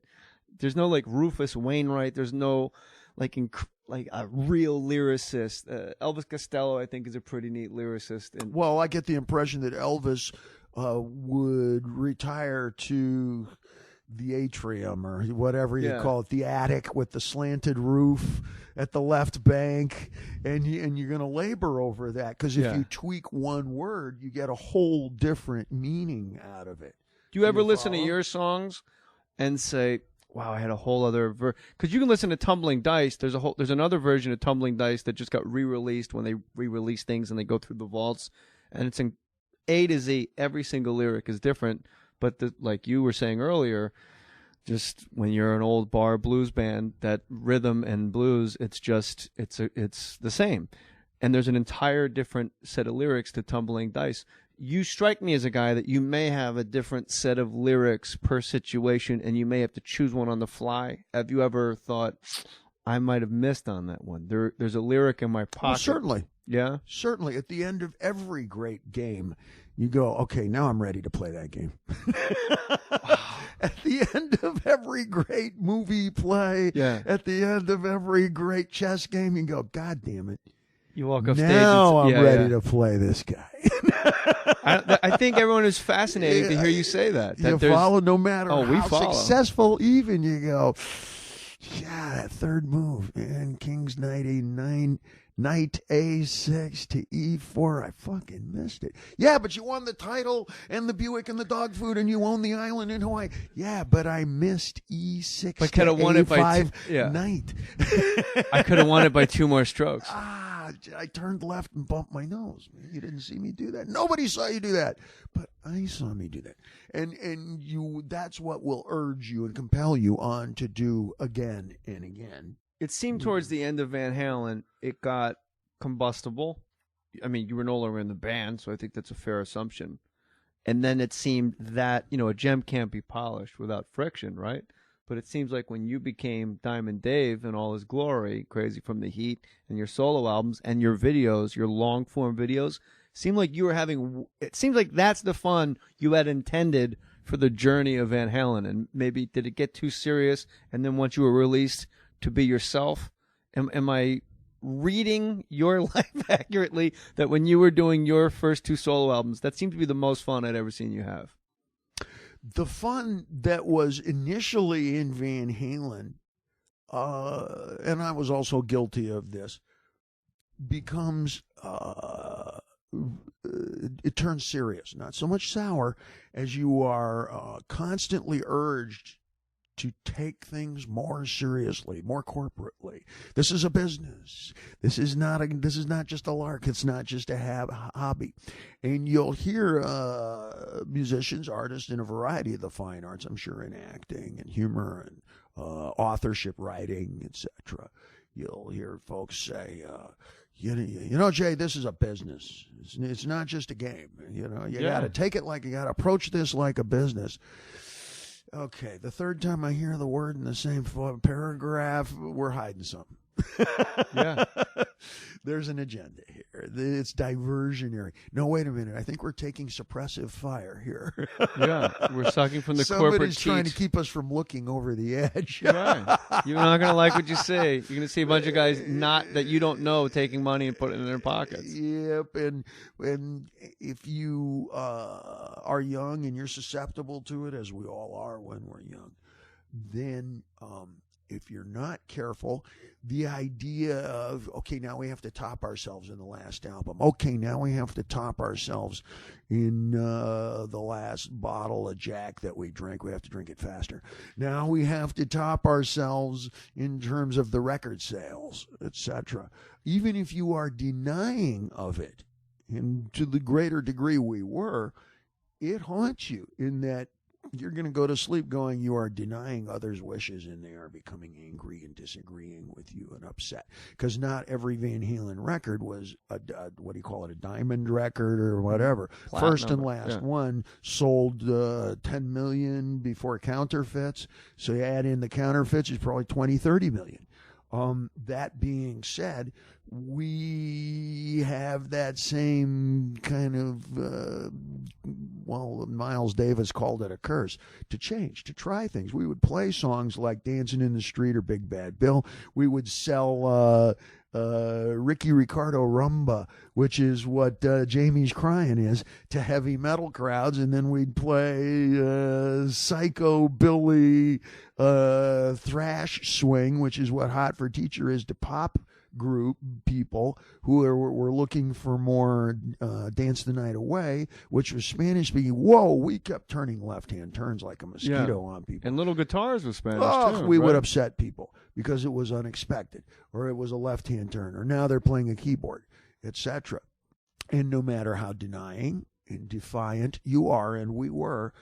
there's no like Rufus Wainwright, there's no like a real lyricist. Elvis Costello, I think, is a pretty neat lyricist. And well, I get the impression that Elvis would retire to the atrium or whatever you call it, the attic with the slanted roof at the left bank, and you're going to labor over that, because if you tweak one word, you get a whole different meaning out of it. Do you ever listen to your songs and say, wow, I had a whole other because you can listen to Tumbling Dice. There's another version of Tumbling Dice that just got re-released when they re-release things and they go through the vaults, and it's in A to Z. Every single lyric is different. But like you were saying earlier, just when you're an old bar blues band, that rhythm and blues, it's the same. And there's an entire different set of lyrics to Tumbling Dice. You strike me as a guy that you may have a different set of lyrics per situation, and you may have to choose one on the fly. Have you ever thought, I might have missed on that one? There's a lyric in my pocket. Well, certainly. Yeah? Certainly. At the end of every great game, you go, okay, now I'm ready to play that game. At the end of every great movie play, at the end of every great chess game, you go, God damn it. You walk off stage. Now I'm ready to play this guy. I think everyone is fascinated to hear you say that. You follow no matter how follow. Successful even, you go, yeah, that third move, man, King's Knight A9, Knight A6 to E4. I fucking missed it. Yeah, but you won the title and the Buick and the dog food, and you own the island in Hawaii. Yeah, but I missed E6 but could have won it by Knight. I could have won it by 2 more strokes. I turned left and bumped my nose. Man, you didn't see me do that. Nobody saw you do that, but I saw me do that. And that's what will urge you and compel you on to do again and again. It seemed towards the end of Van Halen, it got combustible. I mean, you were no longer in the band, so I think that's a fair assumption. And then it seemed that, a gem can't be polished without friction, right? But it seems like when you became Diamond Dave in all his glory, Crazy from the Heat, and your solo albums and your videos, your long-form videos, seemed like you were it seems like that's the fun you had intended for the journey of Van Halen. And maybe did it get too serious? And then once you were released to be yourself, am I reading your life accurately, that when you were doing your first 2 solo albums, that seemed to be the most fun I'd ever seen you have? The fun that was initially in Van Halen, and I was also guilty of this, becomes, it turns serious, not so much sour, as you are constantly urged to take things more seriously, more corporately. This is a business. This is not just a lark. It's not just a hobby. And you'll hear musicians, artists in a variety of the fine arts, I'm sure, in acting and humor and authorship, writing, etc. You'll hear folks say, Jay, this is a business. It's not just a game. You got to take it you got to approach this like a business. Okay, the third time I hear the word in the same paragraph, we're hiding something. Yeah. There's an agenda here. It's diversionary. No, wait a minute. I think we're taking suppressive fire here. Yeah, we're sucking from the corporate Somebody's teat. trying to keep us from looking over the edge. Right. You're not going to like what you see. You're going to see a bunch of guys not that you don't know taking money and putting it in their pockets. Yep, and if you are young and you're susceptible to it, as we all are when we're young, then if you're not careful, the idea of, okay, now we have to top ourselves in the last album. Okay, now we have to top ourselves in the last bottle of Jack that we drank. We have to drink it faster. Now we have to top ourselves in terms of the record sales, etc. Even if you are denying of it, and to the greater degree we were, it haunts you in that you're going to go to sleep going, you are denying others' wishes, and they are becoming angry and disagreeing with you and upset. Because not every Van Halen record was a a diamond record or whatever. Platinum, First and last one sold 10 million before counterfeits. So you add in the counterfeits, it's probably 20, 30 million. That being said, we have that same kind of, Miles Davis called it a curse, to change, to try things. We would play songs like Dancing in the Street or Big Bad Bill. We would sell Ricky Ricardo Rumba, which is what Jamie's Crying is, to heavy metal crowds, and then we'd play Psycho Billy Thrash Swing, which is what Hot for Teacher is to pop group people who were looking for more Dance the Night Away, which was Spanish speaking. Whoa, we kept turning left-hand turns like a mosquito on people. And little guitars with Spanish too. We would upset people because it was unexpected, or it was a left-hand turn, or now they're playing a keyboard, etc. And no matter how denying and defiant you are, and we were,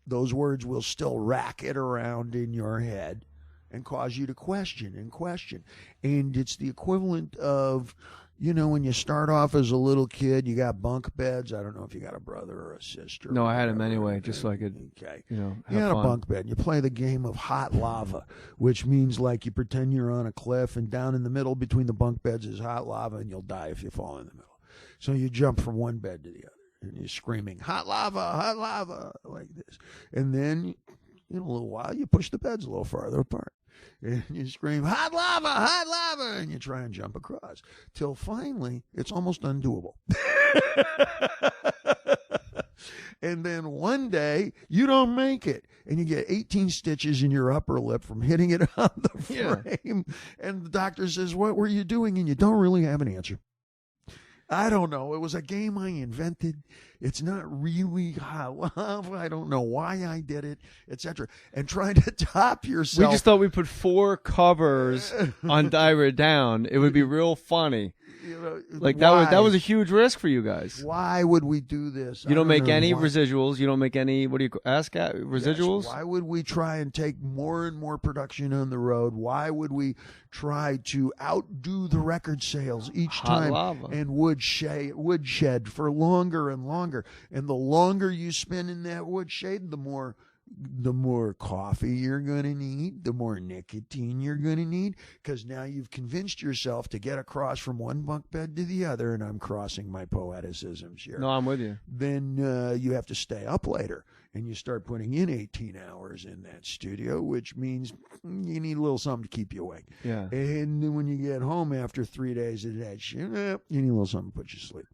those words will still racket around in your head and cause you to question and question. And it's the equivalent of, when you start off as a little kid, you got bunk beds. I don't know if you got a brother or a sister. No, I had them anyway, just so I could, you had fun. A bunk bed. You play the game of hot lava, which means like you pretend you're on a cliff, and down in the middle between the bunk beds is hot lava, and you'll die if you fall in the middle. So you jump from one bed to the other, and you're screaming, hot lava, like this. And then in a little while, you push the beds a little farther apart. And you scream, hot lava, and you try and jump across. Till finally, it's almost undoable. And then one day, you don't make it. And you get 18 stitches in your upper lip from hitting it on the frame. Yeah. And the doctor says, what were you doing? And you don't really have an answer. I don't know. It was a game I invented. It's not really hot lava. I don't know why I did it, etc. And trying to top yourself. We just thought we put 4 covers on Diver Down. It would be real funny. Like that was a huge risk for you guys. Why would we do this? You don't make any residuals. You don't make any, what do you ask at? Residuals? Yes. Why would we try and take more and more production on the road? Why would we try to outdo the record sales each time? Lava. And woodshed for longer and longer. And the longer you spend in that woodshed, the more coffee you're going to need, the more nicotine you're going to need, because now you've convinced yourself to get across from one bunk bed to the other, and I'm crossing my poeticisms here. No, I'm with you. Then you have to stay up later, and you start putting in 18 hours in that studio, which means you need a little something to keep you awake. Yeah. And then when you get home after 3 days of that shit, you need a little something to put you to sleep.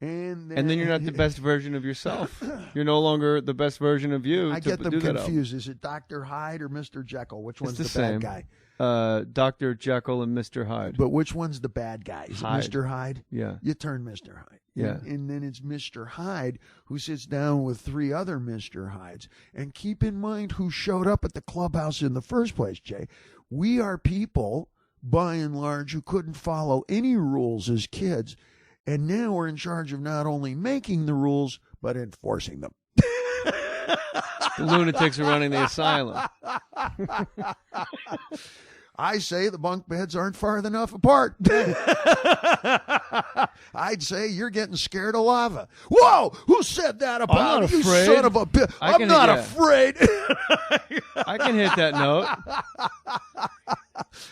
And then you're not the best version of yourself. You're no longer the best version of you. I get them confused. Is it Dr. Hyde or Mr. Jekyll? Which one's the bad guy? Dr. Jekyll and Mr. Hyde. But which one's the bad guy? Is Hyde. it Mr. Hyde? Yeah. You turn Mr. Hyde. Yeah. And then it's Mr. Hyde who sits down with 3 other Mr. Hydes. And keep in mind who showed up at the clubhouse in the first place, Jay. We are people, by and large, who couldn't follow any rules as kids. And now we're in charge of not only making the rules, but enforcing them. The lunatics are running the asylum. I say the bunk beds aren't far enough apart. I'd say you're getting scared of lava. Whoa! Who said that about you, son of a bitch? I'm not afraid. I can hit that note.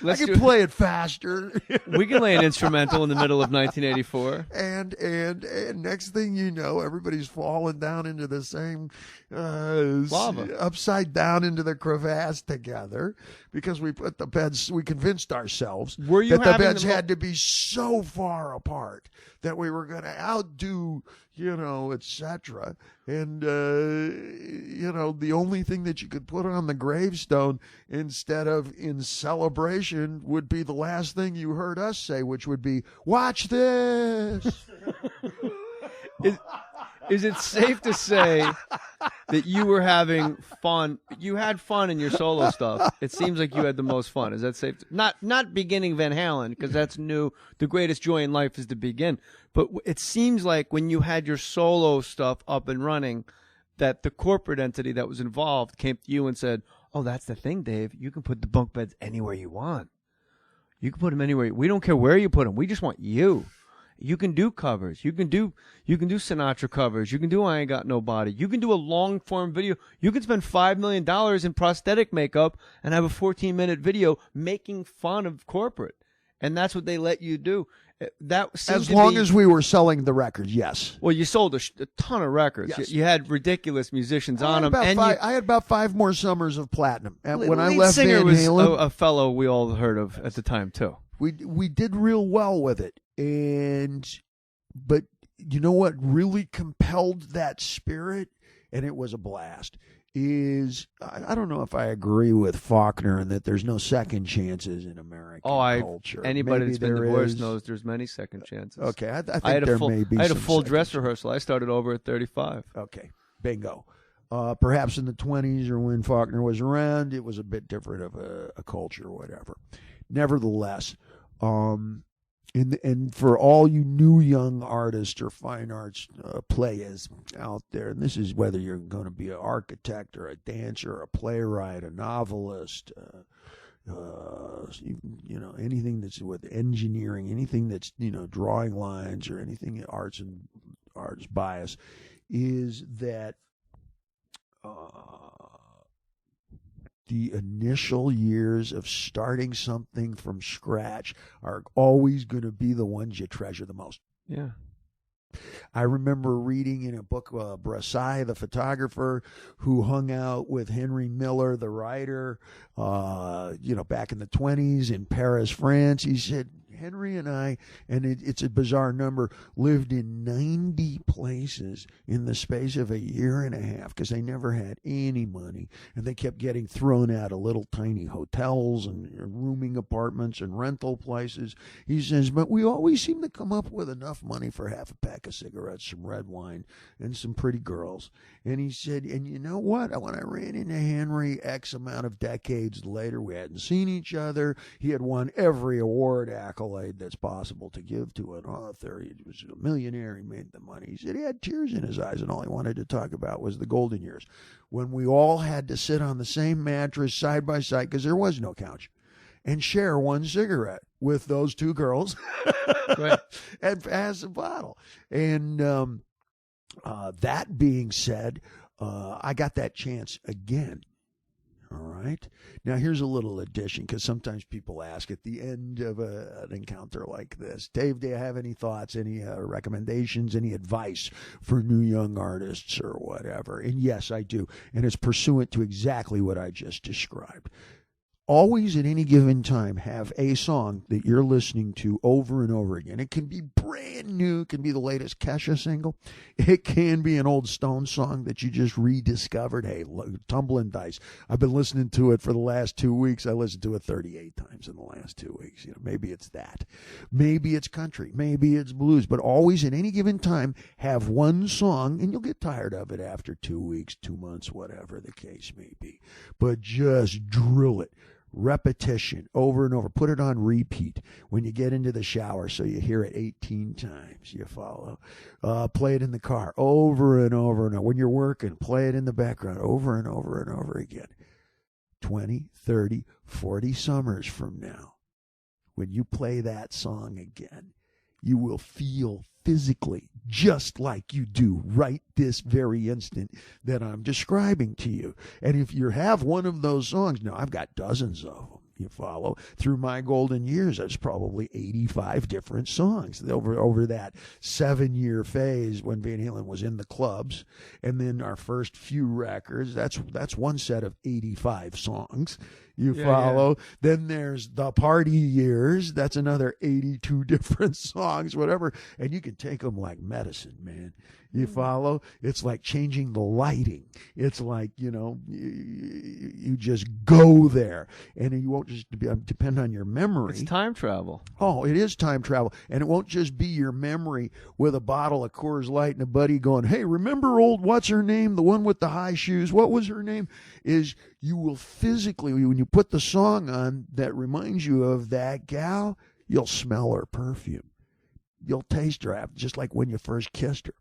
I can play it faster. We can lay an instrumental in the middle of 1984. And next thing you know, everybody's falling down into the same lava, upside down into the crevasse together, because we put the beds. We convinced ourselves that the beds had to be so far apart that we were going to outdo, etc. And the only thing that you could put on the gravestone instead of "in celebration" would be the last thing you heard us say, which would be, "Watch this." Is it safe to say that you were having fun? You had fun in your solo stuff. It seems like you had the most fun. Is that safe? Not beginning Van Halen, because that's new. The greatest joy in life is to begin. But it seems like when you had your solo stuff up and running, that the corporate entity that was involved came to you and said, "Oh, that's the thing, Dave. You can put the bunk beds anywhere you want. You can put them anywhere. We don't care where you put them. We just want you. You can do covers. You can do Sinatra covers. You can do I Ain't Got Nobody. You can do a long form video. You can spend $5 million in prosthetic makeup and have a 14-minute video making fun of corporate." And that's what they let you do. That as long as we were selling the records, yes. Well, you sold a ton of records. Yes. You had ridiculous musicians on them. I had about 5 more summers of platinum. And when I lead left singer Van was Halen, a fellow we all heard of at the time too. We did real well with it, but you know what really compelled that spirit, and it was a blast, is I don't know if I agree with Faulkner in that there's no second chances in American culture. Anybody Maybe that's been there divorced is. knows there's many second chances. Okay, I think there may be. I had a some full second dress chances. rehearsal. I started over at 35. Okay, bingo. Perhaps in the 20s or when Faulkner was around, it was a bit different of a culture or whatever. Nevertheless, and for all you new young artists or fine arts players out there, and this is whether you're going to be an architect or a dancer or a playwright, a novelist, anything that's with engineering, anything that's drawing lines or anything arts bias, is that the initial years of starting something from scratch are always going to be the ones you treasure the most. Yeah. I remember reading in a book, Brassai, the photographer, who hung out with Henry Miller, the writer, back in the 1920s in Paris, France. He said, Henry and I, and it's a bizarre number, lived in 90 places in the space of a year and a half because they never had any money, and they kept getting thrown out of little tiny hotels and rooming apartments and rental places. He says, but we always seem to come up with enough money for half a pack of cigarettes, some red wine, and some pretty girls. And he said, and you know what? When I ran into Henry X amount of decades later, we hadn't seen each other. He had won every award accolade that's possible to give to an author. He was a millionaire. He made the money. He said he had tears in his eyes, and all he wanted to talk about was the golden years when we all had to sit on the same mattress side by side because there was no couch and share one cigarette with those two girls Right. and pass a bottle. And that being said, I got that chance again. All right. Now, here's a little addition, because sometimes people ask at the end of an encounter like this, Dave, do you have any thoughts, any recommendations, any advice for new young artists or whatever? And yes, I do. And it's pursuant to exactly what I just described. Always at any given time have a song that you're listening to over and over again. It can be brand new. It can be the latest Kesha single. It can be an old Stone song that you just rediscovered. Hey, Tumbling Dice. I've been listening to it for the last 2 weeks. I listened to it 38 times in the last 2 weeks. Maybe it's that. Maybe it's country. Maybe it's blues. But always at any given time have one song, and you'll get tired of it after 2 weeks, 2 months, whatever the case may be. But just drill it. Repetition over and over. Put it on repeat when you get into the shower so you hear it 18 times. You follow. Play it in the car over and over and over. When you're working, play it in the background over and over and over again. 20, 30, 40 summers from now, when you play that song again, you will feel physically just like you do right this very instant that I'm describing to you. And if you have one of those songs, now I've got dozens of them, You follow? Through my golden years, that's probably 85 different songs over that 7-year phase when Van Halen was in the clubs. And then our first few records, that's one set of 85 songs. You follow? Yeah. Then there's the party years. That's another 82 different songs, whatever. And you can take them like medicine, man. You follow? It's like changing the lighting. It's like, you just go there. And you won't just depend on your memory. It's time travel. Oh, it is time travel. And it won't just be your memory with a bottle of Coors Light and a buddy going, hey, remember old what's her name? The one with the high shoes. What was her name? Is you will physically, when you put the song on that reminds you of that gal, you'll smell her perfume. You'll taste her, just like when you first kissed her.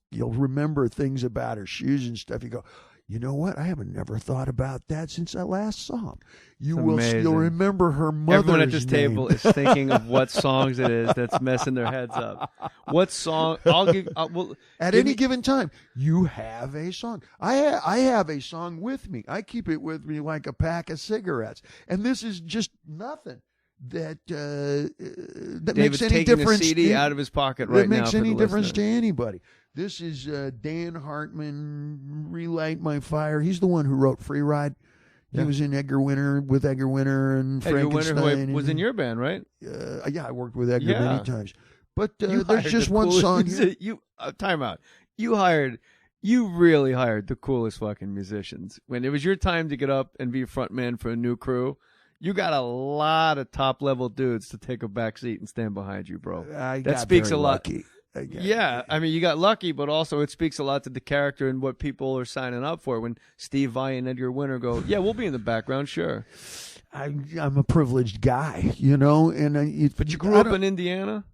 You'll remember things about her shoes and stuff. You go, you know what? I haven't never thought about that since I last saw him. You'll remember her mother's Everyone at this name. table is thinking of what songs it is that's messing their heads up. What song? At any given time, you have a song. I have a song with me. I keep it with me like a pack of cigarettes. And this is just nothing that David's makes any taking difference. A CD out of his pocket right now. That makes any difference to listener. anybody. This is Dan Hartman, Relight My Fire. He's the one who wrote Free Ride. He was in Edgar Winter and Frankenstein. Edgar Winter, who was in your band, right? Yeah, I worked with Edgar many times. But there's just the one song here. Time out. You really hired the coolest fucking musicians. When it was your time to get up and be a front man for a new crew, you got a lot of top-level dudes to take a back seat and stand behind you, bro. That speaks a lot. Lucky. Yeah, I mean, you got lucky, but also it speaks a lot to the character and what people are signing up for. When Steve Vai and Edgar Winter go, yeah, we'll be in the background, sure. I'm a privileged guy, But you grew up in Indiana?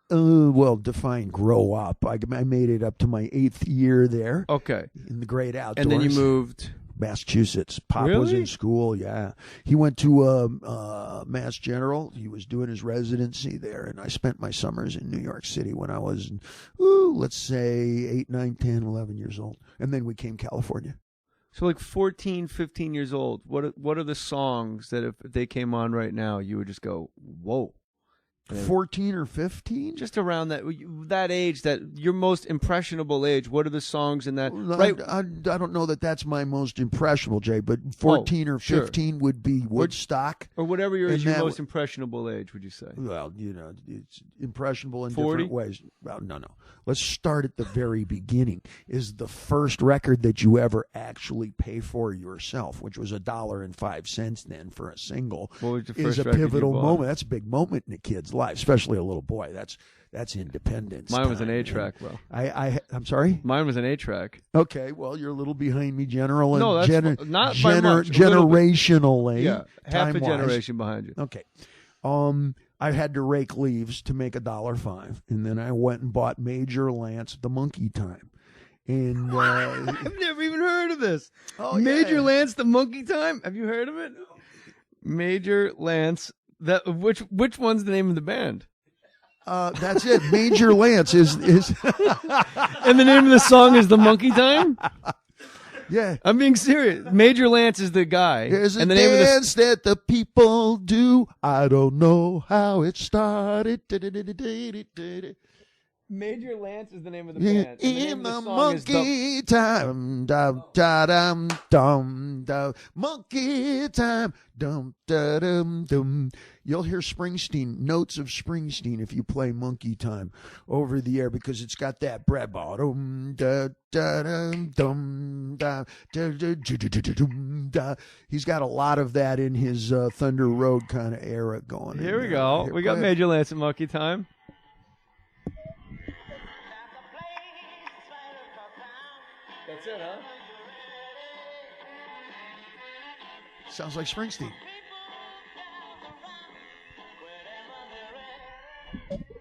Well, define grow up. I made it up to my 8th year there. Okay. In the great outdoors. And then you moved... Massachusetts. Pop was in school, yeah. He went to Mass General. He was doing his residency there, and I spent my summers in New York City when I was, let's say 8, 9, 10, 11 years old. And then we came California. So like 14, 15 years old, what are the songs that if they came on right now, you would just go, whoa? 14 or 15? Just around that age, that your most impressionable age. What are the songs in that? Right. I don't know that that's my most impressionable, Jay, but 14 or 15 would be Woodstock. Or whatever is your most impressionable age, would you say? Well, it's impressionable in 40? different ways. Well, no. Let's start at the very beginning. Is the first record that you ever actually pay for yourself, which was $1.05 then for a single, what was the first is a pivotal moment. That's a big moment in a kid's life, especially a little boy. That's independence. Mine was an 8-track, bro. I'm sorry? Mine was an 8-track. Okay, well, you're a little behind me, General. And no, that's not by much. Generationally. Yeah, half a time-wise. generation behind you. Okay. I had to rake leaves to make $1.05, and then I went and bought Major Lance the Monkey Time. And I've never even heard of this. Oh, Major Lance the Monkey Time? Have you heard of it? Major Lance. Which one's the name of the band? That's it. Major Lance is And the name of the song is The Monkey Time? Yeah. I'm being serious. Major Lance is the guy. There's a and the dance that the people do. I don't know how it started. Major Lance is the name of the band. In the monkey time, dum da dum dum dum, monkey time, dum da dum dum. You'll hear Springsteen, notes of Springsteen, if you play Monkey Time over the air, because it's got that bread bottom. He's got a lot of that in his Thunder Road kind of era going. Here we go. We got Major Lance at Monkey Time. That's it, huh? Sounds like Springsteen.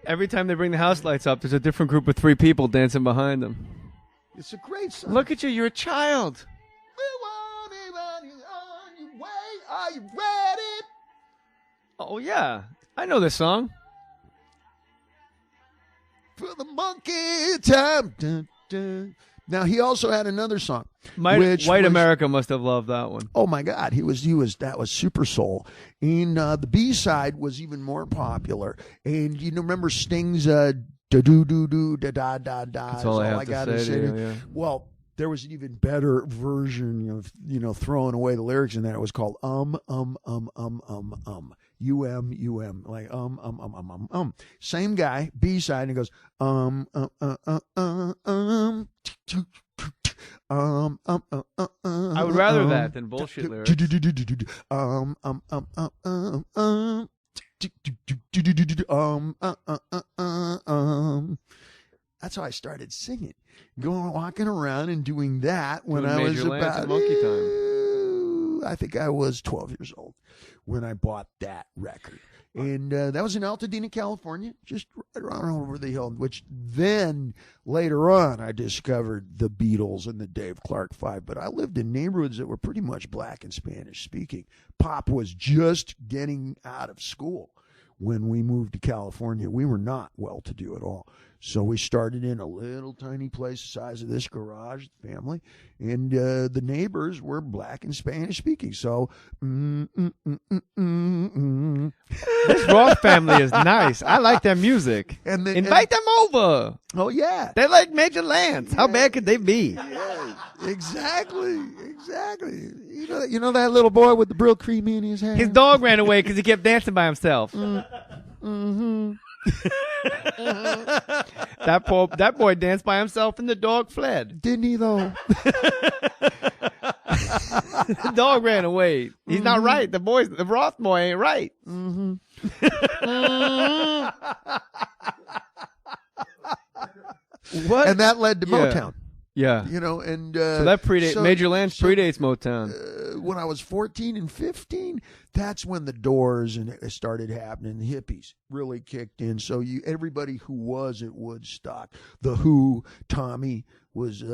Every time they bring the house lights up, there's a different group of 3 people dancing behind them. It's a great song. Look at you. You're a child. Are you ready? Oh, yeah. I know this song. For the monkey time. Dun, dun. Now he also had another song. White America must have loved that one. Oh my God, that was super soul. And the B-side was even more popular. And you remember Sting's da do do do da da da da. That's all I got to say. Yeah. Well, there was an even better version of throwing away the lyrics in that. It was called like same guy, B-side, and it goes I would rather that than bullshit lyrics. That's how I started singing, walking around and doing that when I was about Monkey Time. I think I was 12 years old when I bought that record. And that was in Altadena, California, just right around over the hill, which then later on I discovered the Beatles and the Dave Clark Five. But I lived in neighborhoods that were pretty much black and Spanish speaking. Pop was just getting out of school when we moved to California. We were not well-to-do at all. So we started in a little tiny place the size of this garage, family, and the neighbors were black and Spanish speaking. So, This Roth family is nice. I like their music. Invite them over. Oh yeah, they like Major Lance. How bad could they be? Yeah, exactly. You know that little boy with the Brill cream in his hair. His dog ran away because he kept dancing by himself. That boy danced by himself and the dog fled. Didn't he though? The dog ran away. He's not right. The Roth boy ain't right. What? And that led to Motown. Yeah. And so that Major Lance predates Motown. When I was 14 and 15, that's when the Doors and it started happening. The hippies really kicked in. So everybody who was at Woodstock, the Who, Tommy was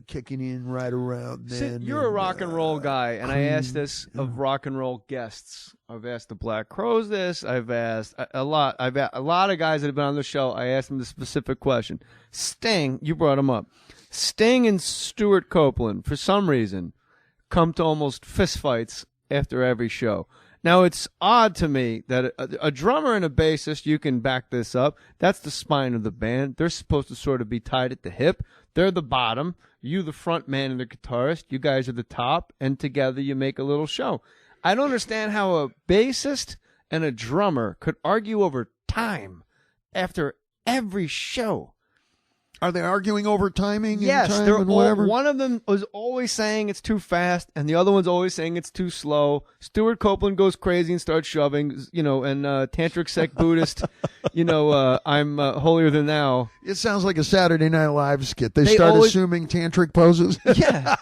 kicking in right around then. You're a rock and roll guy, and I asked this of rock and roll guests. I've asked the Black Crowes this. I've asked a lot of guys that have been on the show. I asked them the specific question. Sting, you brought him up. Sting and Stuart Copeland, for some reason, come to almost fistfights after every show. Now, it's odd to me that a drummer and a bassist, you can back this up, that's the spine of the band. They're supposed to sort of be tied at the hip. They're the bottom. You, the front man and the guitarist. You guys are the top, and together you make a little show. I don't understand how a bassist and a drummer could argue over time after every show. Are they arguing over timing? Yes, and time and whatever? One of them was always saying it's too fast, and the other one's always saying it's too slow. Stuart Copeland goes crazy and starts shoving, and Tantric Sect Buddhist, I'm holier than thou. It sounds like a Saturday Night Live skit. They start assuming tantric poses. Yeah.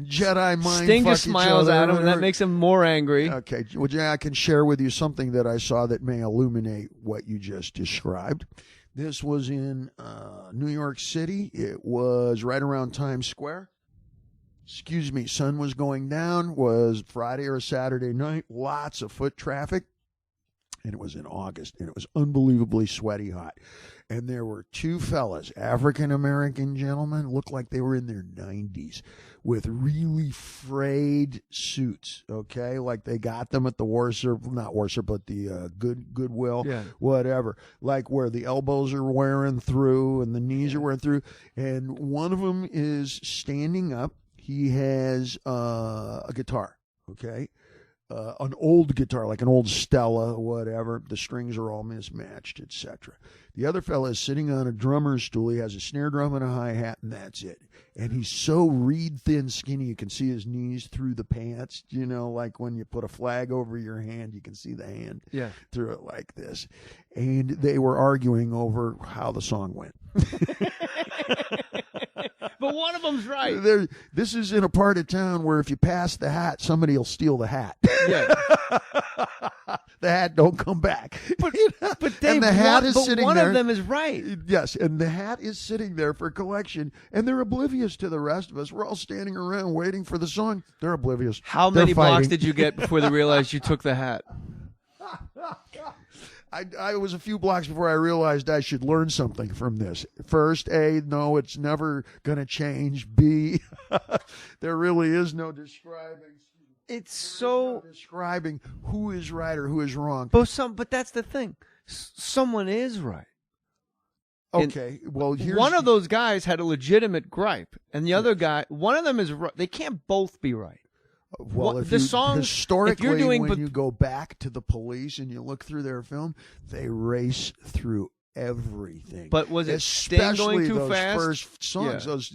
Jedi mind. Sting just smiles at him, and that makes him more angry. Okay, well, I can share with you something that I saw that may illuminate what you just described. This was in New York City. It was right around Times Square. Sun was going down. Was Friday or Saturday night. Lots of foot traffic. And it was in August. And it was unbelievably sweaty hot. And there were two fellas, African-American gentlemen, looked like they were in their 90s, with really frayed suits, okay? Like they got them at the the Goodwill, whatever. Like where the elbows are wearing through and the knees are wearing through. And one of them is standing up. He has a guitar, okay? An old guitar, like an old Stella, whatever. The strings are all mismatched, etc. The other fella is sitting on a drummer's stool. He has a snare drum and a hi-hat, and that's it. And he's so reed thin skinny, you can see his knees through the pants. Like when you put a flag over your hand, you can see the hand through it like this. And they were arguing over how the song went. But one of them's right. This is in a part of town where if you pass the hat, somebody will steal the hat. Yeah. The hat don't come back. But Dave, and the hat is sitting one there. Of them is right. Yes, and the hat is sitting there for collection, and they're oblivious to the rest of us. We're all standing around waiting for the song. They're oblivious. How many blocks did you get before they realized you took the hat? I was a few blocks before I realized I should learn something from this. First, A, no, it's never going to change. B, there really is no describing. Describing who is right or who is wrong. But that's the thing. Someone is right. Okay, well, one of those guys had a legitimate gripe, and the other guy, one of them is right. They can't both be right. Well, historically, when you go back to the Police and you look through their film, they race through everything. But was it Sting going too fast? Those first songs, those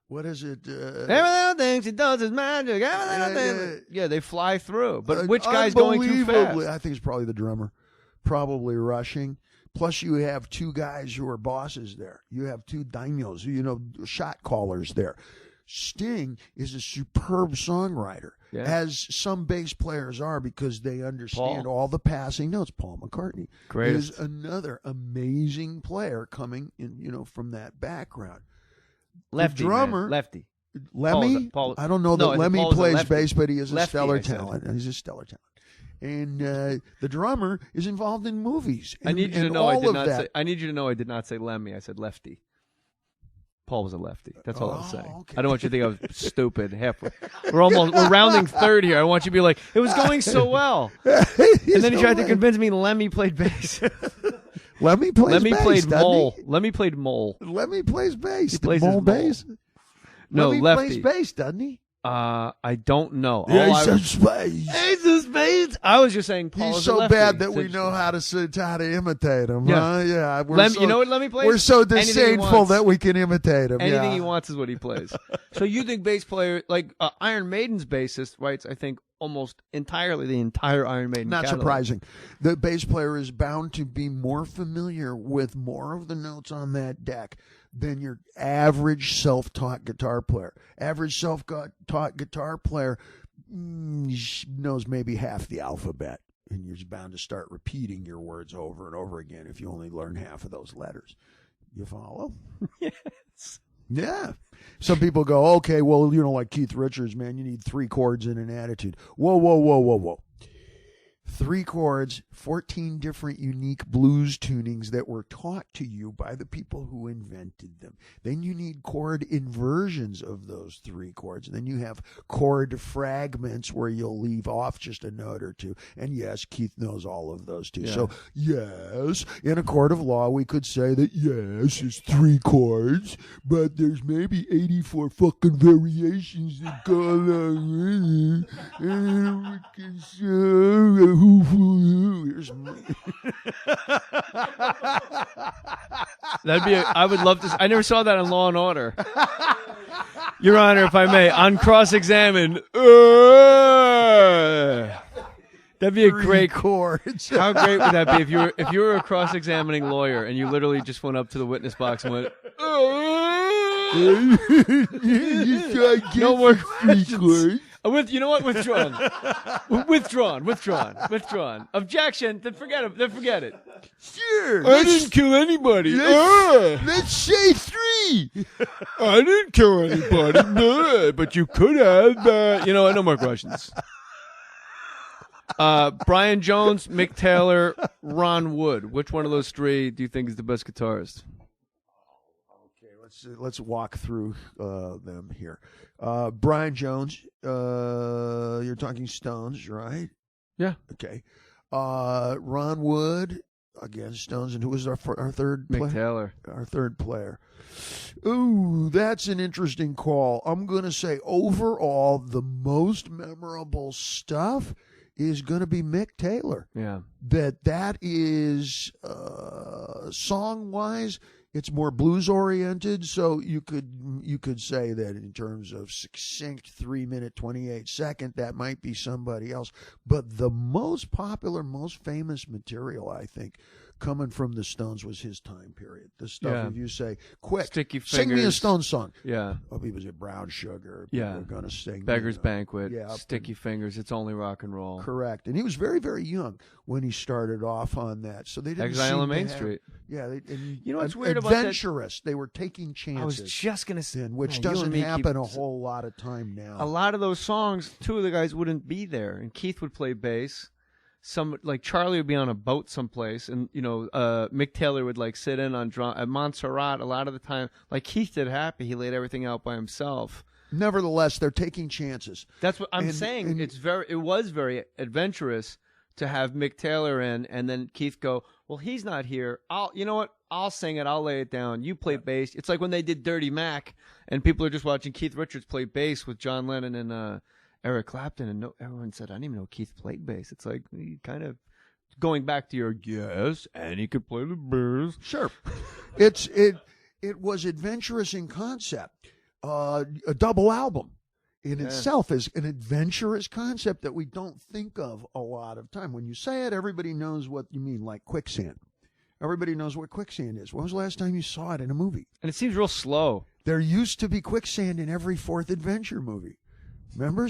what is it? Everything thinks he does is magic. Yeah, they fly through. But which guy's going too fast? I think it's probably the drummer, probably rushing. Plus, you have two guys who are bosses there. You have two daimyos, shot callers there. Sting is a superb songwriter, as some bass players are, because they understand all the passing notes. Paul McCartney is another amazing player coming in, from that background. Lefty, the drummer, man. Lefty. Lemmy. I don't know that Lemmy plays bass, but he is a stellar talent. He's a stellar talent. And the drummer is involved in movies. I need you to know I need you to know I did not say Lemmy. I said Lefty. Paul was a lefty. That's all I was saying. Okay. I don't want you to think I was stupid. We're rounding third here. I want you to be like, it was going so well. And then he tried to convince me Lemmy played bass. Lemmy plays bass. Played Mohl. Lemmy played Mohl. Lemmy plays bass. He plays Mohl bass. No, Lemmy lefty. plays bass, doesn't he? I don't know. Ace of Spades. Ace of Spades. I was just saying Paul He's is so a lefty. bad that we know how to imitate him. Yeah. Huh? Yeah. You know what Lemmy plays? We're so disdainful that we can imitate him. Anything he wants is what he plays. So you think bass player, like Iron Maiden's bassist writes, I think, almost entirely the entire Iron Maiden Not catalog. surprising. The bass player is bound to be more familiar with more of the notes on that deck than your average self-taught guitar player. Average self-taught guitar player knows maybe half the alphabet, and you're bound to start repeating your words over and over again if you only learn half of those letters. You follow? Yes. Yeah. Some people go, okay, well, like Keith Richards, man, you need 3 chords and an attitude. Whoa. 3 chords, 14 different unique blues tunings that were taught to you by the people who invented them. Then you need chord inversions of those 3 chords. And then you have chord fragments where you'll leave off just a note or two. And yes, Keith knows all of those too. Yeah. So yes, in a court of law, we could say that yes, it's 3 chords, but there's maybe 84 fucking variations that go along with it. And we can show here's That'd be. I would love to. I never saw that on Law and Order. Your Honor, if I may, on cross-examine. That'd be a great chords. How great would that be if you were a cross-examining lawyer and you literally just went up to the witness box and went. No more questions. You know what? Withdrawn. Objection. Then forget it. Sure. I didn't kill anybody. Let's say 3. I didn't kill anybody. But you could have. No more questions. Brian Jones, Mick Taylor, Ron Wood. Which one of those 3 do you think is the best guitarist? Let's walk through them here. Brian Jones, you're talking Stones, right? Yeah. Okay. Ron Wood, again, Stones, and who was our third player? Mick Taylor. Our third player. Ooh, that's an interesting call. I'm going to say overall the most memorable stuff is going to be Mick Taylor. Yeah. That is song-wise, it's more blues oriented, so you could say that in terms of succinct 3-minute 28-second, that might be somebody else. But the most popular, most famous material, I think, coming from the Stones was his time period. The stuff if you say, quick, Sticky sing me a Stones song. Yeah. Oh, he was at Brown Sugar. Yeah. We're gonna sing Beggar's Banquet. Yeah. Sticky Fingers. It's Only Rock and Roll. Correct. And he was very, very young when he started off on that. So they didn't Exile on Main Street. Yeah. You know what's weird about that? Adventurous. They were taking chances. I was just going to say. Which doesn't happen a whole lot of time now. A lot of those songs, 2 of the guys wouldn't be there. And Keith would play bass. some like Charlie would be on a boat someplace, and Mick Taylor would like sit in on at Montserrat a lot of the time. Like Keith did Happy, he laid everything out by himself. Nevertheless, they're taking chances. That's what I'm saying. It was very adventurous to have Mick Taylor in, and then Keith go, well, he's not here. You know what? I'll sing it. I'll lay it down. You play bass. It's like when they did Dirty Mac, and people are just watching Keith Richards play bass with John Lennon and Eric Clapton, and everyone said, I didn't even know Keith played bass. It's like kind of going back to your yes, and he could play the bass. Sure. It was adventurous in concept. A double album in itself is an adventurous concept that we don't think of a lot of time. When you say it, everybody knows what you mean, like quicksand. Everybody knows what quicksand is. When was the last time you saw it in a movie? And it seems real slow. There used to be quicksand in every fourth adventure movie. Remember,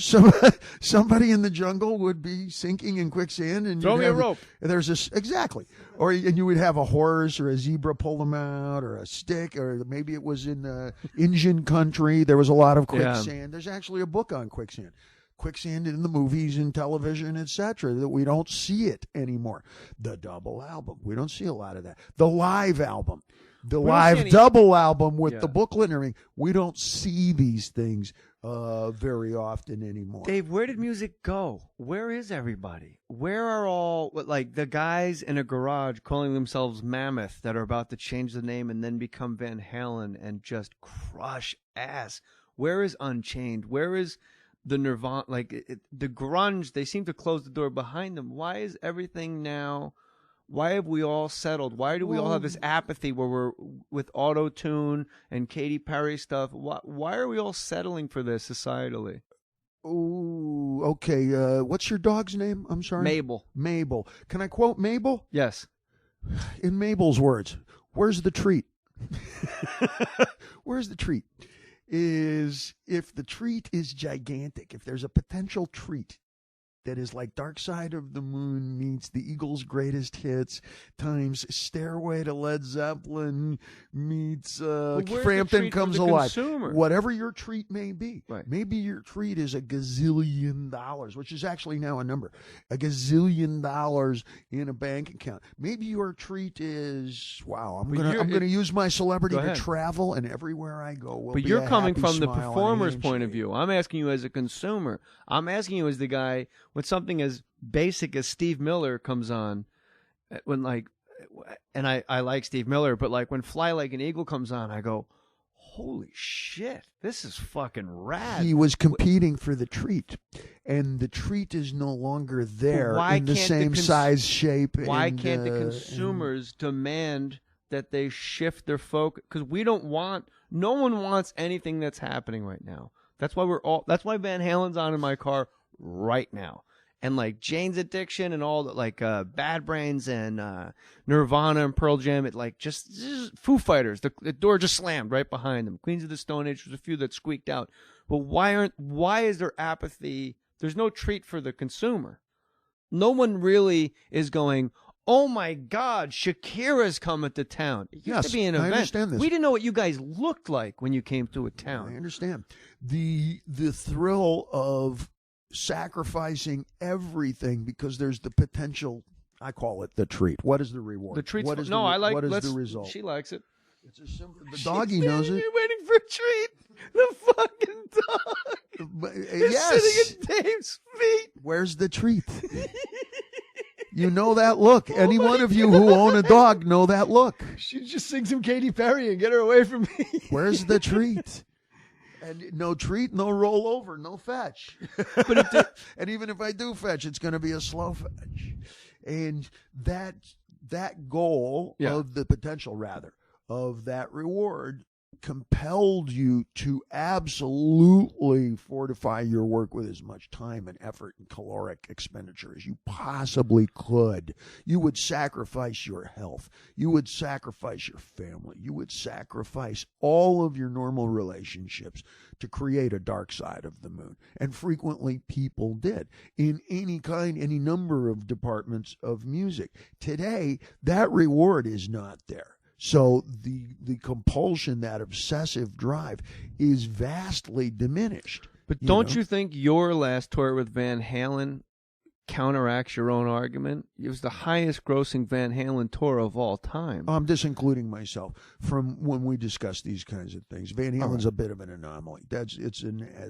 somebody in the jungle would be sinking in quicksand, and throw me a rope. There's this exactly, and you would have a horse or a zebra pull them out, or a stick, or maybe it was in Indian country. There was a lot of quicksand. Yeah. There's actually a book on quicksand in the movies and television, etc. That we don't see it anymore. The double album, we don't see a lot of that. The live album. The live double album with the booklet and everything. We don't see these things very often anymore. Dave, where did music go? Where is everybody? Where are all like the guys in a garage calling themselves Mammoth that are about to change the name and then become Van Halen and just crush ass? Where is Unchained? Where is the Nirvana? Like the grunge? They seem to close the door behind them. Why is everything now? Why have we all settled? Why do we all have this apathy where we're with auto-tune and Katy Perry stuff? Why are we all settling for this societally? Oh, okay. What's your dog's name? I'm sorry. Mabel. Mabel. Can I quote Mabel? Yes. In Mabel's words, where's the treat? Where's the treat? Is if the treat is gigantic, if there's a potential treat that is like Dark Side of the Moon meets the Eagles' greatest hits times Stairway to Led Zeppelin meets Frampton Comes Alive. Consumer? Whatever your treat may be. Right. Maybe your treat is $1 gazillion, which is actually now a number. $1 gazillion in a bank account. Maybe your treat is, wow, I'm gonna use my celebrity to travel, and everywhere I go will be But you're coming from the smile performer's point of view. I'm asking you as a consumer. I'm asking you as the guy when something as basic as Steve Miller comes on, and I like Steve Miller, but like when Fly Like an Eagle comes on, I go, holy shit, this is fucking rad. He was competing for the treat, and the treat is no longer there in the same size, shape. Why can't the consumers demand that they shift their focus? Because no one wants anything that's happening right now. That's why Van Halen's on in my car right now. And like Jane's Addiction and all that, like Bad Brains and Nirvana and Pearl Jam, it like just Foo Fighters, the door just slammed right behind them. Queens of the Stone Age, there's a few that squeaked out. But why is there apathy? There's no treat for the consumer. No one really is going, oh my God, Shakira's coming to town. It used to be an event. I understand this. We didn't know what you guys looked like when you came to a town. I understand. The thrill of sacrificing everything because there's the potential. I call it the treat. What is the reward? The treat. What is the result? She likes it. It's a simple. The doggy knows it. You're waiting for a treat. The fucking dog is sitting at Dave's feet. Where's the treat? You know that look. Any one of you who own a dog know that look. She just sing some Katy Perry and get her away from me. Where's the treat? And no treat, no rollover, no fetch. And even if I do fetch, it's going to be a slow fetch. And that goal of the potential, rather, of that reward compelled you to absolutely fortify your work with as much time and effort and caloric expenditure as you possibly could. You would sacrifice your health. You would sacrifice your family. You would sacrifice all of your normal relationships to create a dark side of the moon. And frequently people did in any number of departments of music. Today, that reward is not there. So the compulsion, that obsessive drive, is vastly diminished. But don't you think your last tour with Van Halen counteracts your own argument. It was the highest grossing Van Halen tour of all time. I'm just including myself from when we discuss these kinds of things. Van Halen's a bit of an anomaly.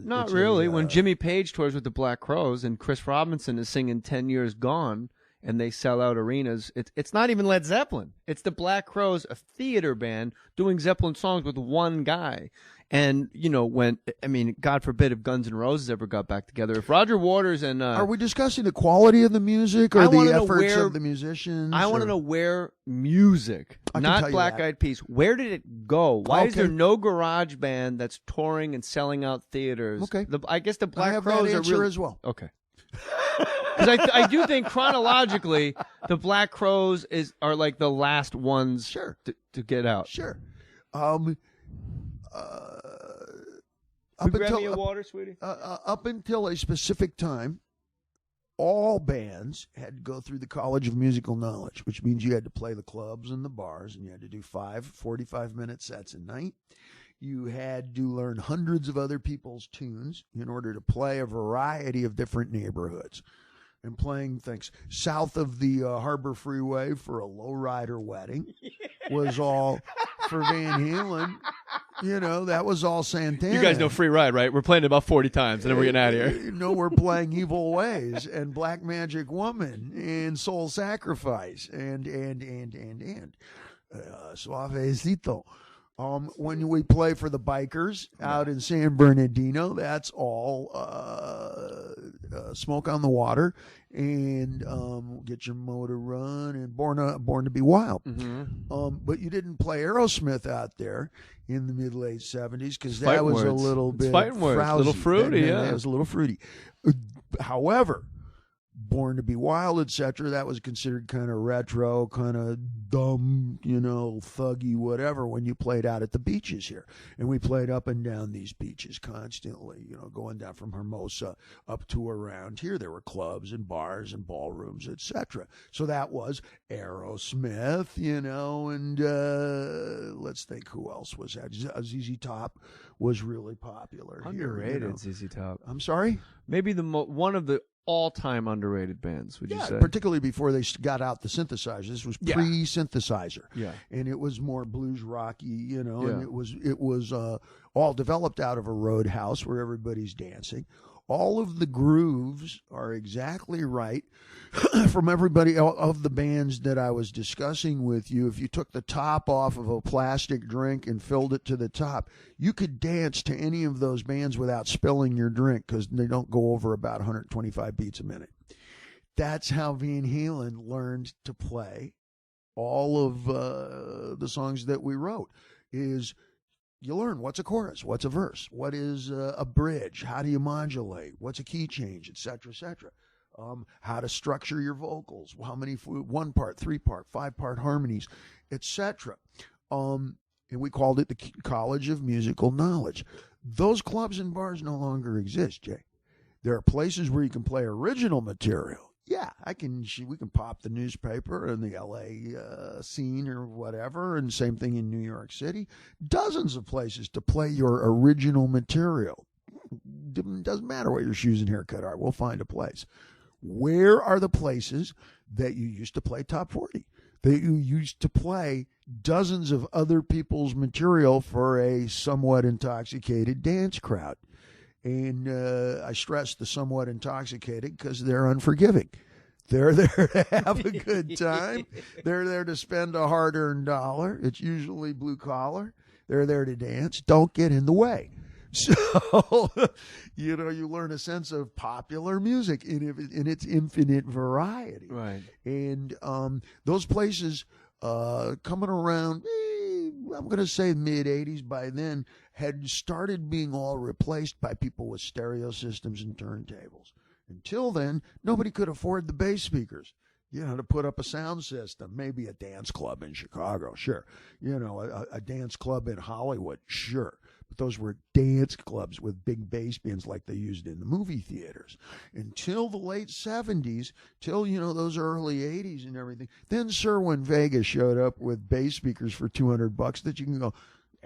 Not really. When Jimmy Page tours with the Black Crowes and Chris Robinson is singing 10 Years Gone and they sell out arenas, it's not even Led Zeppelin. It's the Black Crowes, a theater band, doing Zeppelin songs with one guy. And, God forbid if Guns N' Roses ever got back together. If Roger Waters and... Are we discussing the quality of the music or the efforts of the musicians? I want to know where music, not Black Eyed Peas, where did it go? Why is there no garage band that's touring and selling out theaters? Okay. I guess the Black I have Crowes that are answer as well. Okay. Because I do think chronologically, the Black Crowes are like the last ones to get out. Sure. Grab me a water, sweetie? Up until a specific time, all bands had to go through the College of Musical Knowledge, which means you had to play the clubs and the bars, and you had to do 5 45-minute sets a night. You had to learn hundreds of other people's tunes in order to play a variety of different neighborhoods. And playing things south of the Harbor Freeway for a lowrider wedding was all for Van Halen. That was all Santana. You guys know Free Ride, right? We're playing it about 40 times, and then we're getting out of here. We're playing Evil Ways and Black Magic Woman and Soul Sacrifice and Suavecito. When we play for the bikers out in San Bernardino, that's all Smoke on the Water and Get Your Motor Run and Born to Be Wild. Mm-hmm. But you didn't play Aerosmith out there in the mid-late 70s because that was a little bit frowsy. A little fruity, It was a little fruity. However, Born to Be Wild, etc., that was considered kind of retro, kind of dumb, thuggy, whatever, when you played out at the beaches here. And we played up and down these beaches constantly, going down from Hermosa up to around here. There were clubs and bars and ballrooms, etc. So that was Aerosmith, and let's think who else was that. ZZ Top was really popular. Underrated ZZ Top. I'm sorry? Maybe one of the all-time underrated bands, would you say? Particularly before they got out the synthesizer. This was pre-synthesizer. Yeah. And it was more blues rocky, and it was all developed out of a roadhouse where everybody's dancing. All of the grooves are exactly right from everybody of the bands that I was discussing with you. If you took the top off of a plastic drink and filled it to the top, you could dance to any of those bands without spilling your drink because they don't go over about 125 beats a minute. That's how Van Halen learned to play all of the songs that we wrote. You learn what's a chorus, what's a verse, what is a bridge, how do you modulate, what's a key change, etc., etc. How to structure your vocals, how many 1-part, 3-part, 5-part harmonies, etc. And we called it the College of Musical Knowledge. Those clubs and bars no longer exist, Jay. There are places where you can play original material. Yeah, we can pop the newspaper in the LA scene or whatever, and same thing in New York City. Dozens of places to play your original material. Doesn't matter what your shoes and haircut are. We'll find a place. Where are the places that you used to play top 40? That you used to play dozens of other people's material for a somewhat intoxicated dance crowd? And I stress the somewhat intoxicated because they're unforgiving. They're there to have a good time. They're there to spend a hard-earned dollar. It's usually blue collar. They're there to dance. Don't get in the way. So, you learn a sense of popular music in its infinite variety. Right. And those places coming around, I'm going to say mid-'80s by then, had started being all replaced by people with stereo systems and turntables. Until then, nobody could afford the bass speakers, to put up a sound system. Maybe a dance club in Chicago, sure. A dance club in Hollywood, sure. But those were dance clubs with big bass bands like they used in the movie theaters. Until the late 70s, till, those early 80s and everything. Then Sherwin Vega showed up with bass speakers for $200 that you can go,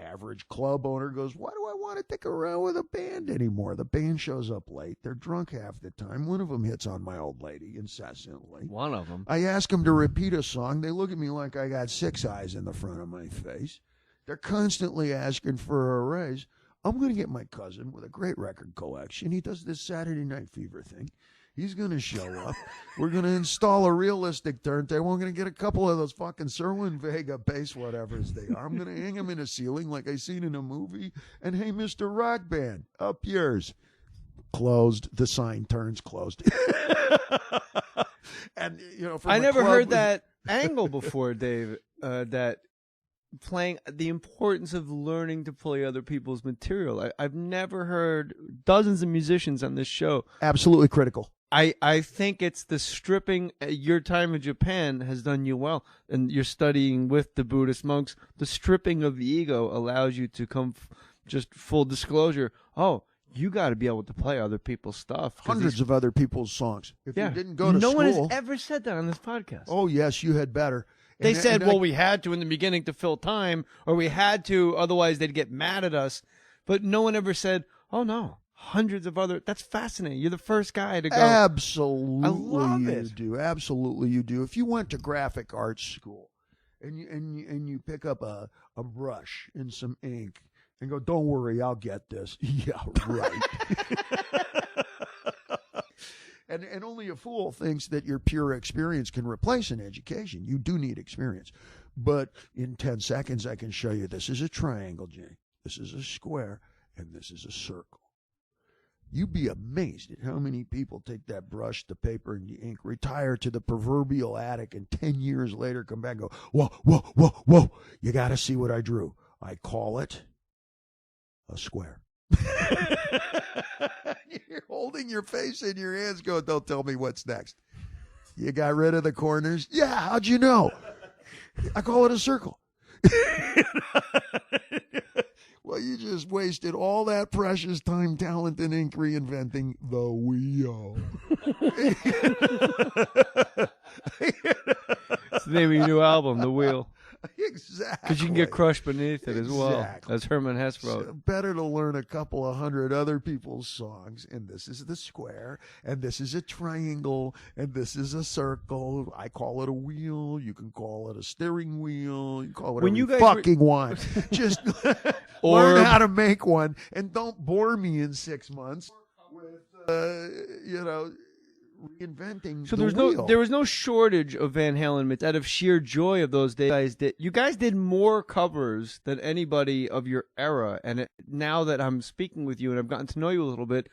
Average club owner goes, why do I want to dick around with a band anymore? The band shows up late. They're drunk half the time. One of them hits on my old lady incessantly. One of them. I ask them to repeat a song. They look at me like I got 6 eyes in the front of my face. They're constantly asking for a raise. I'm going to get my cousin with a great record collection. He does this Saturday Night Fever thing. He's going to show up. We're going to install a realistic turntable. We're going to get a couple of those fucking Serwin Vega bass whatevers they are. I'm going to hang them in a ceiling like I seen in a movie. And hey, Mr. Rock Band, up yours. Closed. The sign turns closed. And, you know, I never heard that angle before, Dave, that playing the importance of learning to play other people's material. I've never heard dozens of musicians on this show. Absolutely critical. I think it's the stripping. Your time in Japan has done you well, and you're studying with the Buddhist monks. The stripping of the ego allows you to come, just full disclosure. Oh, you got to be able to play other people's stuff. Hundreds of other people's songs. If you didn't go to no school, one has ever said that on this podcast. Oh yes, you had better. They said, well, we had to in the beginning to fill time, or we had to, otherwise they'd get mad at us. But no one ever said, oh, no, hundreds of other. That's fascinating. You're the first guy to go. Absolutely, I love it. You do. Absolutely, you do. If you went to graphic arts school and you pick up a brush and some ink and go, don't worry, I'll get this. Yeah, right. And only a fool thinks that your pure experience can replace an education. You do need experience. But in 10 seconds, I can show you this is a triangle, Jay. This is a square, and this is a circle. You'd be amazed at how many people take that brush, the paper, and the ink, retire to the proverbial attic, and 10 years later come back and go, whoa, whoa, whoa, whoa. You got to see what I drew. I call it a square. You're holding your face in your hands going, don't tell me what's next. You got rid of the corners? Yeah, how'd you know? I call it a circle. Well, you just wasted all that precious time, talent, and ink reinventing the wheel. It's the name of your new album, The Wheel. Exactly. Because you can get crushed beneath it as well, as Herman Hesse wrote. So better to learn a couple of hundred other people's songs, and this is the square, and this is a triangle, and this is a circle. I call it a wheel. You can call it a steering wheel. You can call it whatever you fucking want. Just learn how to make one, and don't bore me in 6 months with, reinventing. So wheel. there was no shortage of Van Halen myths. Out of sheer joy of those days, you guys did more covers than anybody of your era. And now that I'm speaking with you and I've gotten to know you a little bit,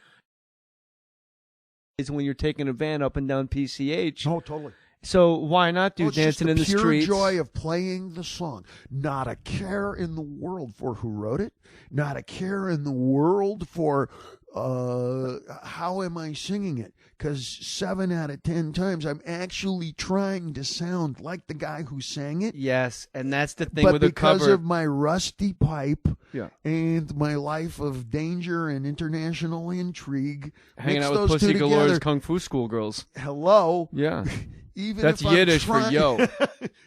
is when you're taking a van up and down PCH. Oh, totally. So why not do Dancing in the Streets? Pure joy of playing the song. Not a care in the world for who wrote it. Not a care in the world for how am I singing it? Because 7 out of 10 times I'm actually trying to sound like the guy who sang it. Yes, and that's the thing with a cover. But because of my rusty pipe and my life of danger and international intrigue, hanging out with Pussy Galore's Kung Fu schoolgirls. Hello. Yeah. Even that's if Yiddish for yo.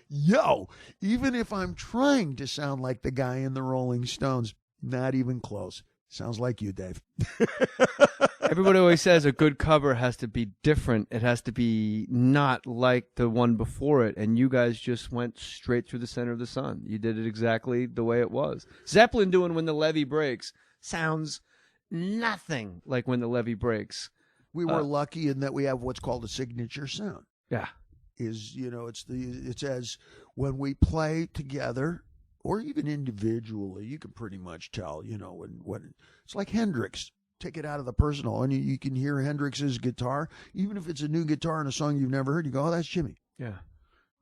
Yo. Even if I'm trying to sound like the guy in the Rolling Stones, not even close. Sounds like you, Dave. Everybody always says a good cover has to be different. It has to be not like the one before it. And you guys just went straight through the center of the sun. You did it exactly the way it was. Zeppelin doing When the Levee Breaks sounds nothing like When the Levee Breaks. We were lucky in that we have what's called a signature sound. Yeah. It's as when we play together, or even individually, you can pretty much tell, when it's like Hendrix. Take it out of the personal, and you can hear Hendrix's guitar. Even if it's a new guitar in a song you've never heard, you go, oh, that's Jimmy. Yeah.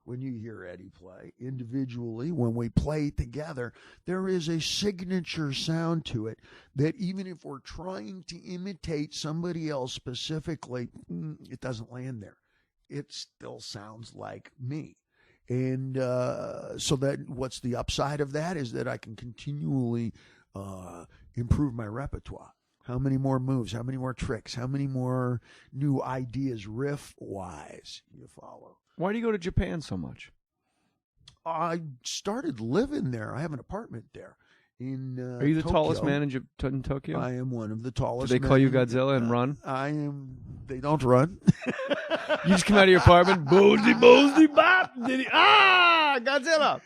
When you hear Eddie play individually, when we play together, there is a signature sound to it that even if we're trying to imitate somebody else specifically, it doesn't land there. It still sounds like me. And so that what's the upside of that is that I can continually improve my repertoire. How many more moves? How many more tricks? How many more new ideas riff-wise? You follow. Why do you go to Japan so much? I started living there. I have an apartment there. in Are you the Tokyo. tallest man in Tokyo? I am one of the tallest. Do they call you Godzilla and run? I am. They don't run. You just come out of your apartment, bozy, bop, Godzilla.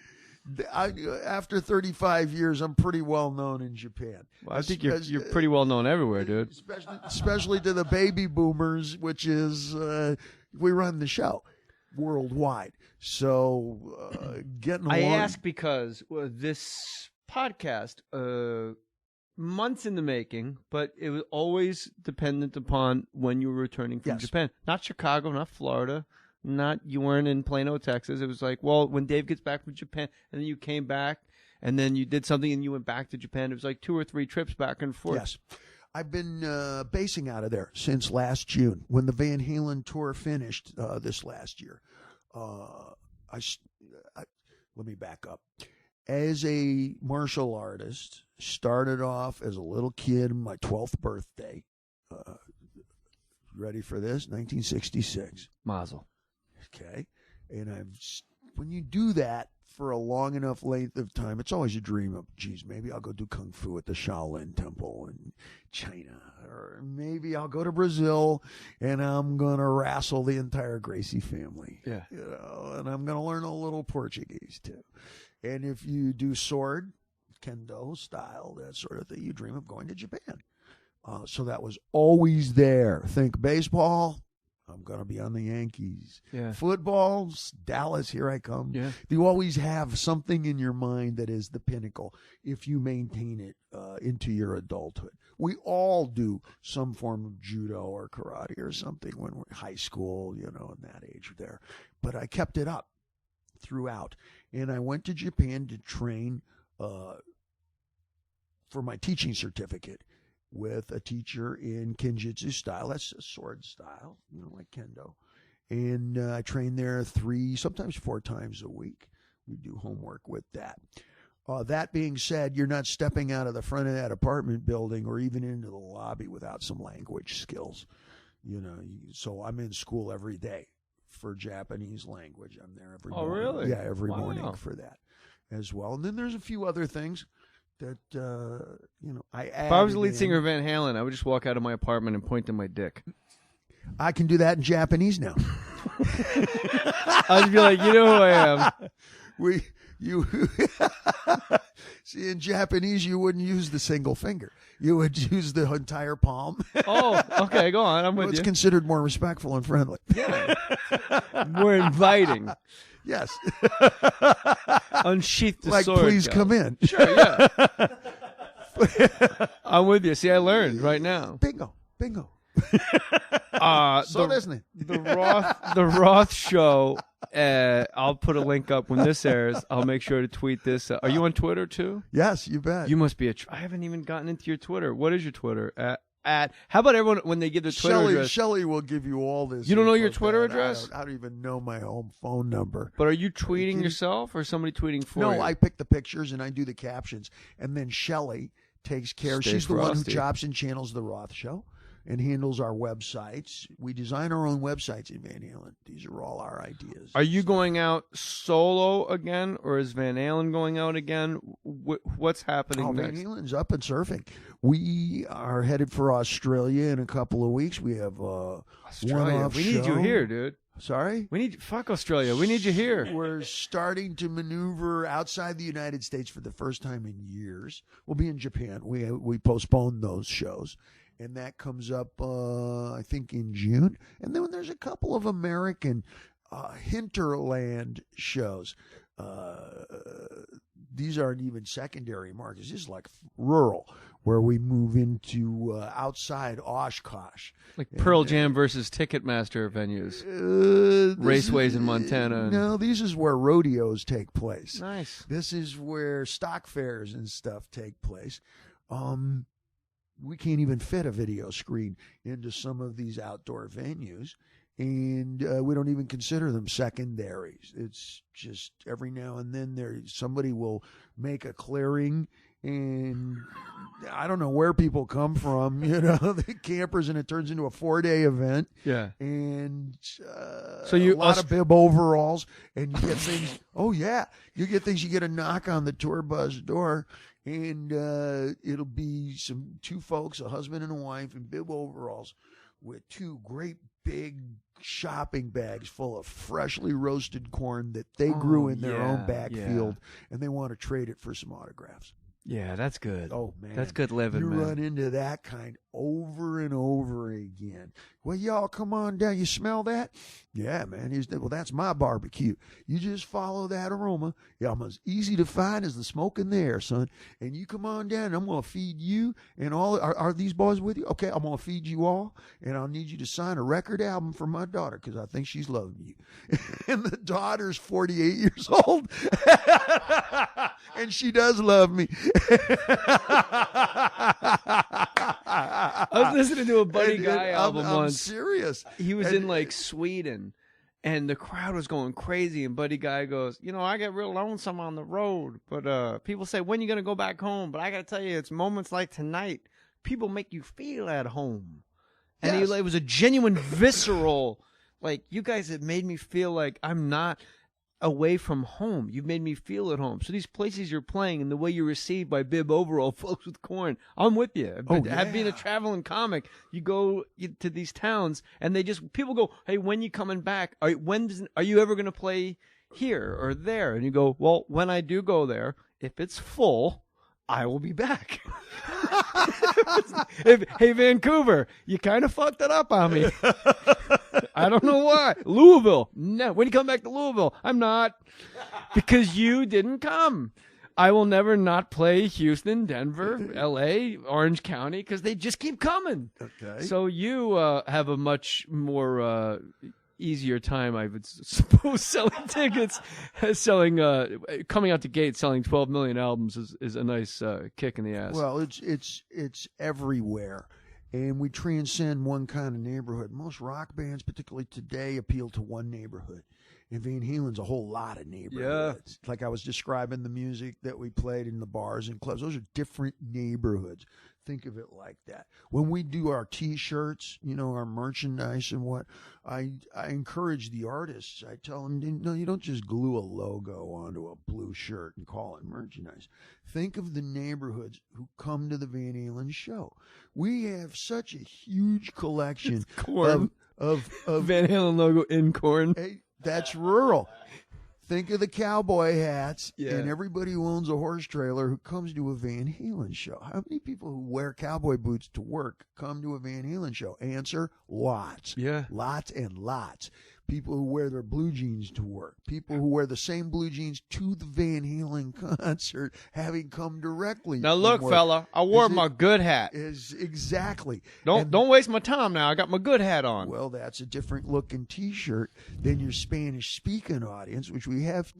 After 35 years, I'm pretty well known in Japan. Well, I think you're pretty well known everywhere, dude. Especially to the baby boomers, which is we run the show worldwide. So getting along. I ask because this podcast, months in the making, but it was always dependent upon when you were returning from Japan. Not Chicago, not Florida. You weren't in Plano, Texas. It was like, well, when Dave gets back from Japan, and then you came back, and then you did something, and you went back to Japan. It was like 2 or 3 trips back and forth. Yes. I've been basing out of there since last June, when the Van Halen tour finished this last year. Let me back up. As a martial artist, started off as a little kid, my 12th birthday. Ready for this? 1966. Mazel. Okay, and when you do that for a long enough length of time, it's always a dream of, geez, maybe I'll go do kung fu at the Shaolin Temple in China, or maybe I'll go to Brazil and I'm gonna wrestle the entire Gracie family. Yeah, and I'm gonna learn a little Portuguese too. And if you do sword, kendo style, that sort of thing, you dream of going to Japan. So that was always there. Think baseball. I'm going to be on the Yankees. Yeah. Football, Dallas, here I come. Yeah. You always have something in your mind that is the pinnacle if you maintain it into your adulthood. We all do some form of judo or karate or something when we're in high school, in that age there. But I kept it up throughout. And I went to Japan to train for my teaching certificate with a teacher in Kenjutsu style. That's a sword style, like kendo. And I train there 3, sometimes 4 times a week. We do homework with that. That being said, you're not stepping out of the front of that apartment building or even into the lobby without some language skills. So I'm in school every day for Japanese language. I'm there every morning. Oh, really? Yeah, every morning for that as well. And then there's a few other things that, I add. If I was the lead singer of Van Halen, I would just walk out of my apartment and point to my dick. I can do that in Japanese now. I'd be like, you know who I am. See, in Japanese, you wouldn't use the single finger. You would use the entire palm. Oh, okay, go on. I'm with you. It's considered more respectful and friendly. Yeah. More inviting. Yes. Unsheath the sword. Please come in. Sure, yeah. I'm with you. See, I learned right now. Bingo. So isn't it? The Roth Show. I'll put a link up when this airs. I'll make sure to tweet this. Are you on Twitter too? Yes, you bet. You must be I haven't even gotten into your Twitter. What is your Twitter? How about everyone when they give their Twitter address? Shelley will give you all this. You don't know your Twitter address? I don't even know my home phone number. But are you tweeting yourself or somebody tweeting for you? No, I pick the pictures and I do the captions, and then Shelley takes care. She's the one who chops and channels the Roth Show and handles our websites. We design our own websites in Van Halen. These are all our ideas. Are you going out solo again, or is Van Halen going out again? What's happening next? Van Halen's up and surfing. We are headed for Australia in a couple of weeks. We have Australia. We need you here, dude. Sorry? Fuck Australia. We need you here. We're starting to maneuver outside the United States for the first time in years. We'll be in Japan. We postponed those shows. And that comes up, I think, in June. And then there's a couple of American hinterland shows. These aren't even secondary markets. This is like rural, where we move into outside Oshkosh. Like Pearl Jam versus Ticketmaster venues. Raceways in Montana. No, this is where rodeos take place. Nice. This is where stock fairs and stuff take place. We can't even fit a video screen into some of these outdoor venues, and we don't even consider them secondaries. It's just every now and then somebody will make a clearing, and I don't know where people come from, the campers, and it turns into a 4-day event. Yeah. And so a lot of bib overalls, and you get things. Oh, yeah. You get things. You get a knock on the tour bus door, And it'll be two folks, a husband and a wife, in bib overalls with two great big shopping bags full of freshly roasted corn that they grew in their own backfield, and they want to trade it for some autographs. Yeah, that's good. Oh, man. That's good living, man. You run into that kind over and over again. Well, y'all, come on down. You smell that? Yeah, man. Well, that's my barbecue. You just follow that aroma. Yeah, I'm as easy to find as the smoke in the air, son. And you come on down, and I'm going to feed you and all. Are these boys with you? Okay, I'm going to feed you all, and I'll need you to sign a record album for my daughter because I think she's loving you. And the daughter's 48 years old, and she does love me. I was listening to a Buddy Guy album I'm once. serious. He was in like Sweden, and the crowd was going crazy. And Buddy Guy goes, I get real lonesome on the road, but people say, when you gonna go back home? But I gotta tell you, it's moments like tonight. People make you feel at home, and Yes. it was a genuine, visceral. Like, you guys have made me feel like I'm not away from home. You've made me feel at home. So these places you're playing and the way you're received by bib overall folks with corn, I'm with you. Have been a traveling comic. You go to these towns and people go, hey, when you coming back? Are you ever going to play here or there? And you go, well, when I do go there, if it's full, I will be back. Hey, Vancouver, you kind of fucked it up on me. I don't know why. Louisville. No. When you come back to Louisville, I'm not. Because you didn't come. I will never not play Houston, Denver, L.A., Orange County, because they just keep coming. Okay. So you have a much more easier time, I would suppose, selling tickets, coming out the gate, selling 12 million albums is a nice kick in the ass. Well, it's everywhere. And we transcend one kind of neighborhood. Most rock bands, particularly today, appeal to one neighborhood. And Van Halen's a whole lot of neighborhoods. Yeah. Like I was describing the music that we played in the bars and clubs. Those are different neighborhoods. Think of it like that. When we do our T-shirts, our merchandise and what, I encourage the artists. I tell them, no, you don't just glue a logo onto a blue shirt and call it merchandise. Think of the neighborhoods who come to the Van Halen show. We have such a huge collection of Van Halen logo in corn. Hey, that's rural. Think of the cowboy hats and everybody who owns a horse trailer who comes to a Van Halen show. How many people who wear cowboy boots to work come to a Van Halen show? Answer, lots. Yeah. Lots and lots. People who wear their blue jeans to work. People who wear the same blue jeans to the Van Halen concert, having come directly. Now look, fella, I wore my good hat. Exactly. Don't waste my time now. I got my good hat on. Well, that's a different looking T-shirt than your Spanish speaking audience, which we have,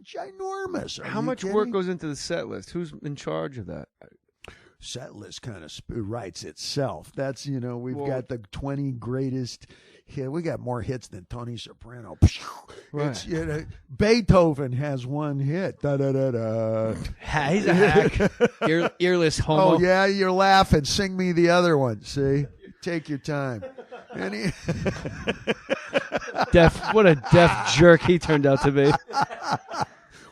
ginormous. How much work goes into the set list? Who's in charge of that? Set list kind of writes itself. That's, we've got the 20 greatest hit. We got more hits than Tony Soprano. Right. It's, Beethoven has one hit. Da, da, da, da. He's a hack. Earless homo. Oh, yeah, you're laughing. Sing me the other one. See? Take your time. What a deaf jerk he turned out to be.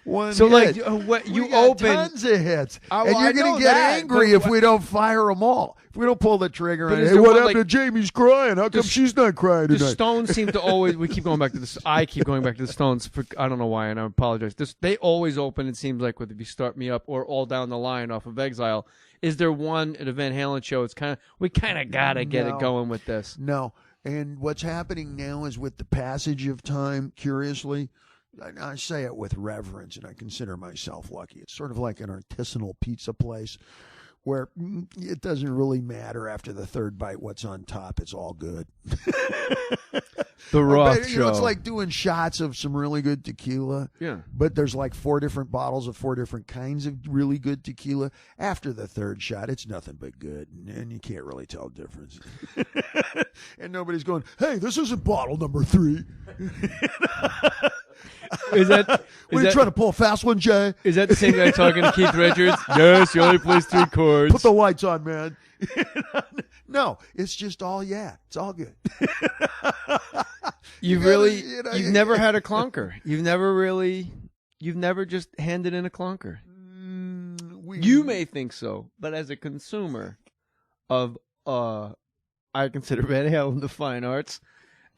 One so hit. Like you got open tons of hits, and you're going to get angry if we don't fire them all. If we don't pull the trigger, and hey, what happened to Jamie's crying? How come she's not crying tonight? The Stones seem to always. We keep going back to this. I keep going back to the Stones. I don't know why, and I apologize. They always open. It seems like with If You Start Me Up or All Down the Line off of Exile. Is there one at a Van Halen show? It's we kind of gotta get it going with this. No, and what's happening now is with the passage of time. Curiously. I say it with reverence, and I consider myself lucky. It's sort of like an artisanal pizza place where it doesn't really matter after the third bite what's on top. It's all good. The Roth Show. It's like doing shots of some really good tequila. Yeah. But there's like 4 different bottles of 4 different kinds of really good tequila. After the third shot, it's nothing but good, and you can't really tell the difference. And nobody's going, hey, this isn't bottle number 3. Is that Were you trying to pull a fast one, Jay? Is that the same guy talking to Keith Richards? Yes, he only plays 3 chords. Put the lights on, man. No, it's just it's all good. You've never had a clunker. You've never just handed in a clunker. You may think so, but as a consumer of, I consider Van Halen the fine arts.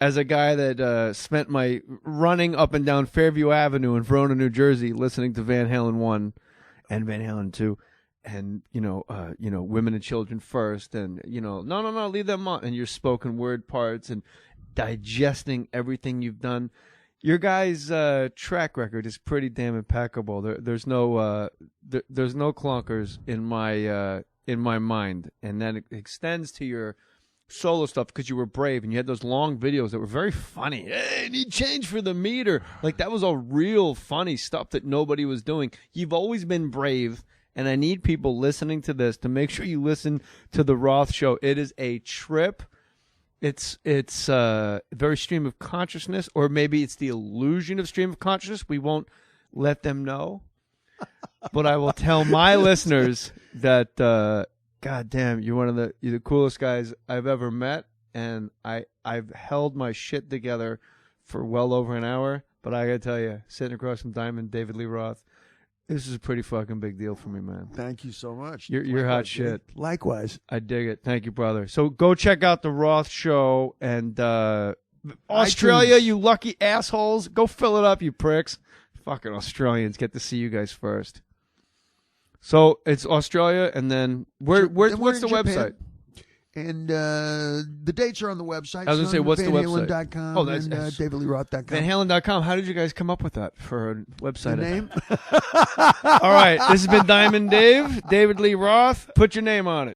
As a guy that spent my running up and down Fairview Avenue in Verona, New Jersey, listening to Van Halen 1 and Van Halen 2, and Women and Children First, and no, leave them on, and your spoken word parts, and digesting everything you've done. Your guys' track record is pretty damn impeccable. There's no clunkers in my mind, and that extends to your solo stuff because you were brave and you had those long videos that were very funny. Hey, I need change for the meter. Like, that was all real funny stuff that nobody was doing. You've always been brave, and I need people listening to this to make sure you listen to the Roth Show. It is a trip. It's very stream of consciousness, or maybe it's the illusion of stream of consciousness. We won't let them know. But I will tell my listeners that God damn, you're the coolest guys I've ever met, and I've held my shit together for well over an hour. But I gotta tell you, sitting across from Diamond, David Lee Roth, this is a pretty fucking big deal for me, man. Thank you so much. You're hot shit. Likewise. I dig it. Thank you, brother. So go check out the Roth Show, and Australia, you lucky assholes, go fill it up, you pricks. Fucking Australians get to see you guys first. So it's Australia, and then what's the website? And the dates are on the website. I was going to say, what's the website? VanHalen.com that's and DavidLeeRoth.com. VanHalen.com. How did you guys come up with that for a website? The name? All right. This has been Diamond Dave, David Lee Roth. Put your name on it.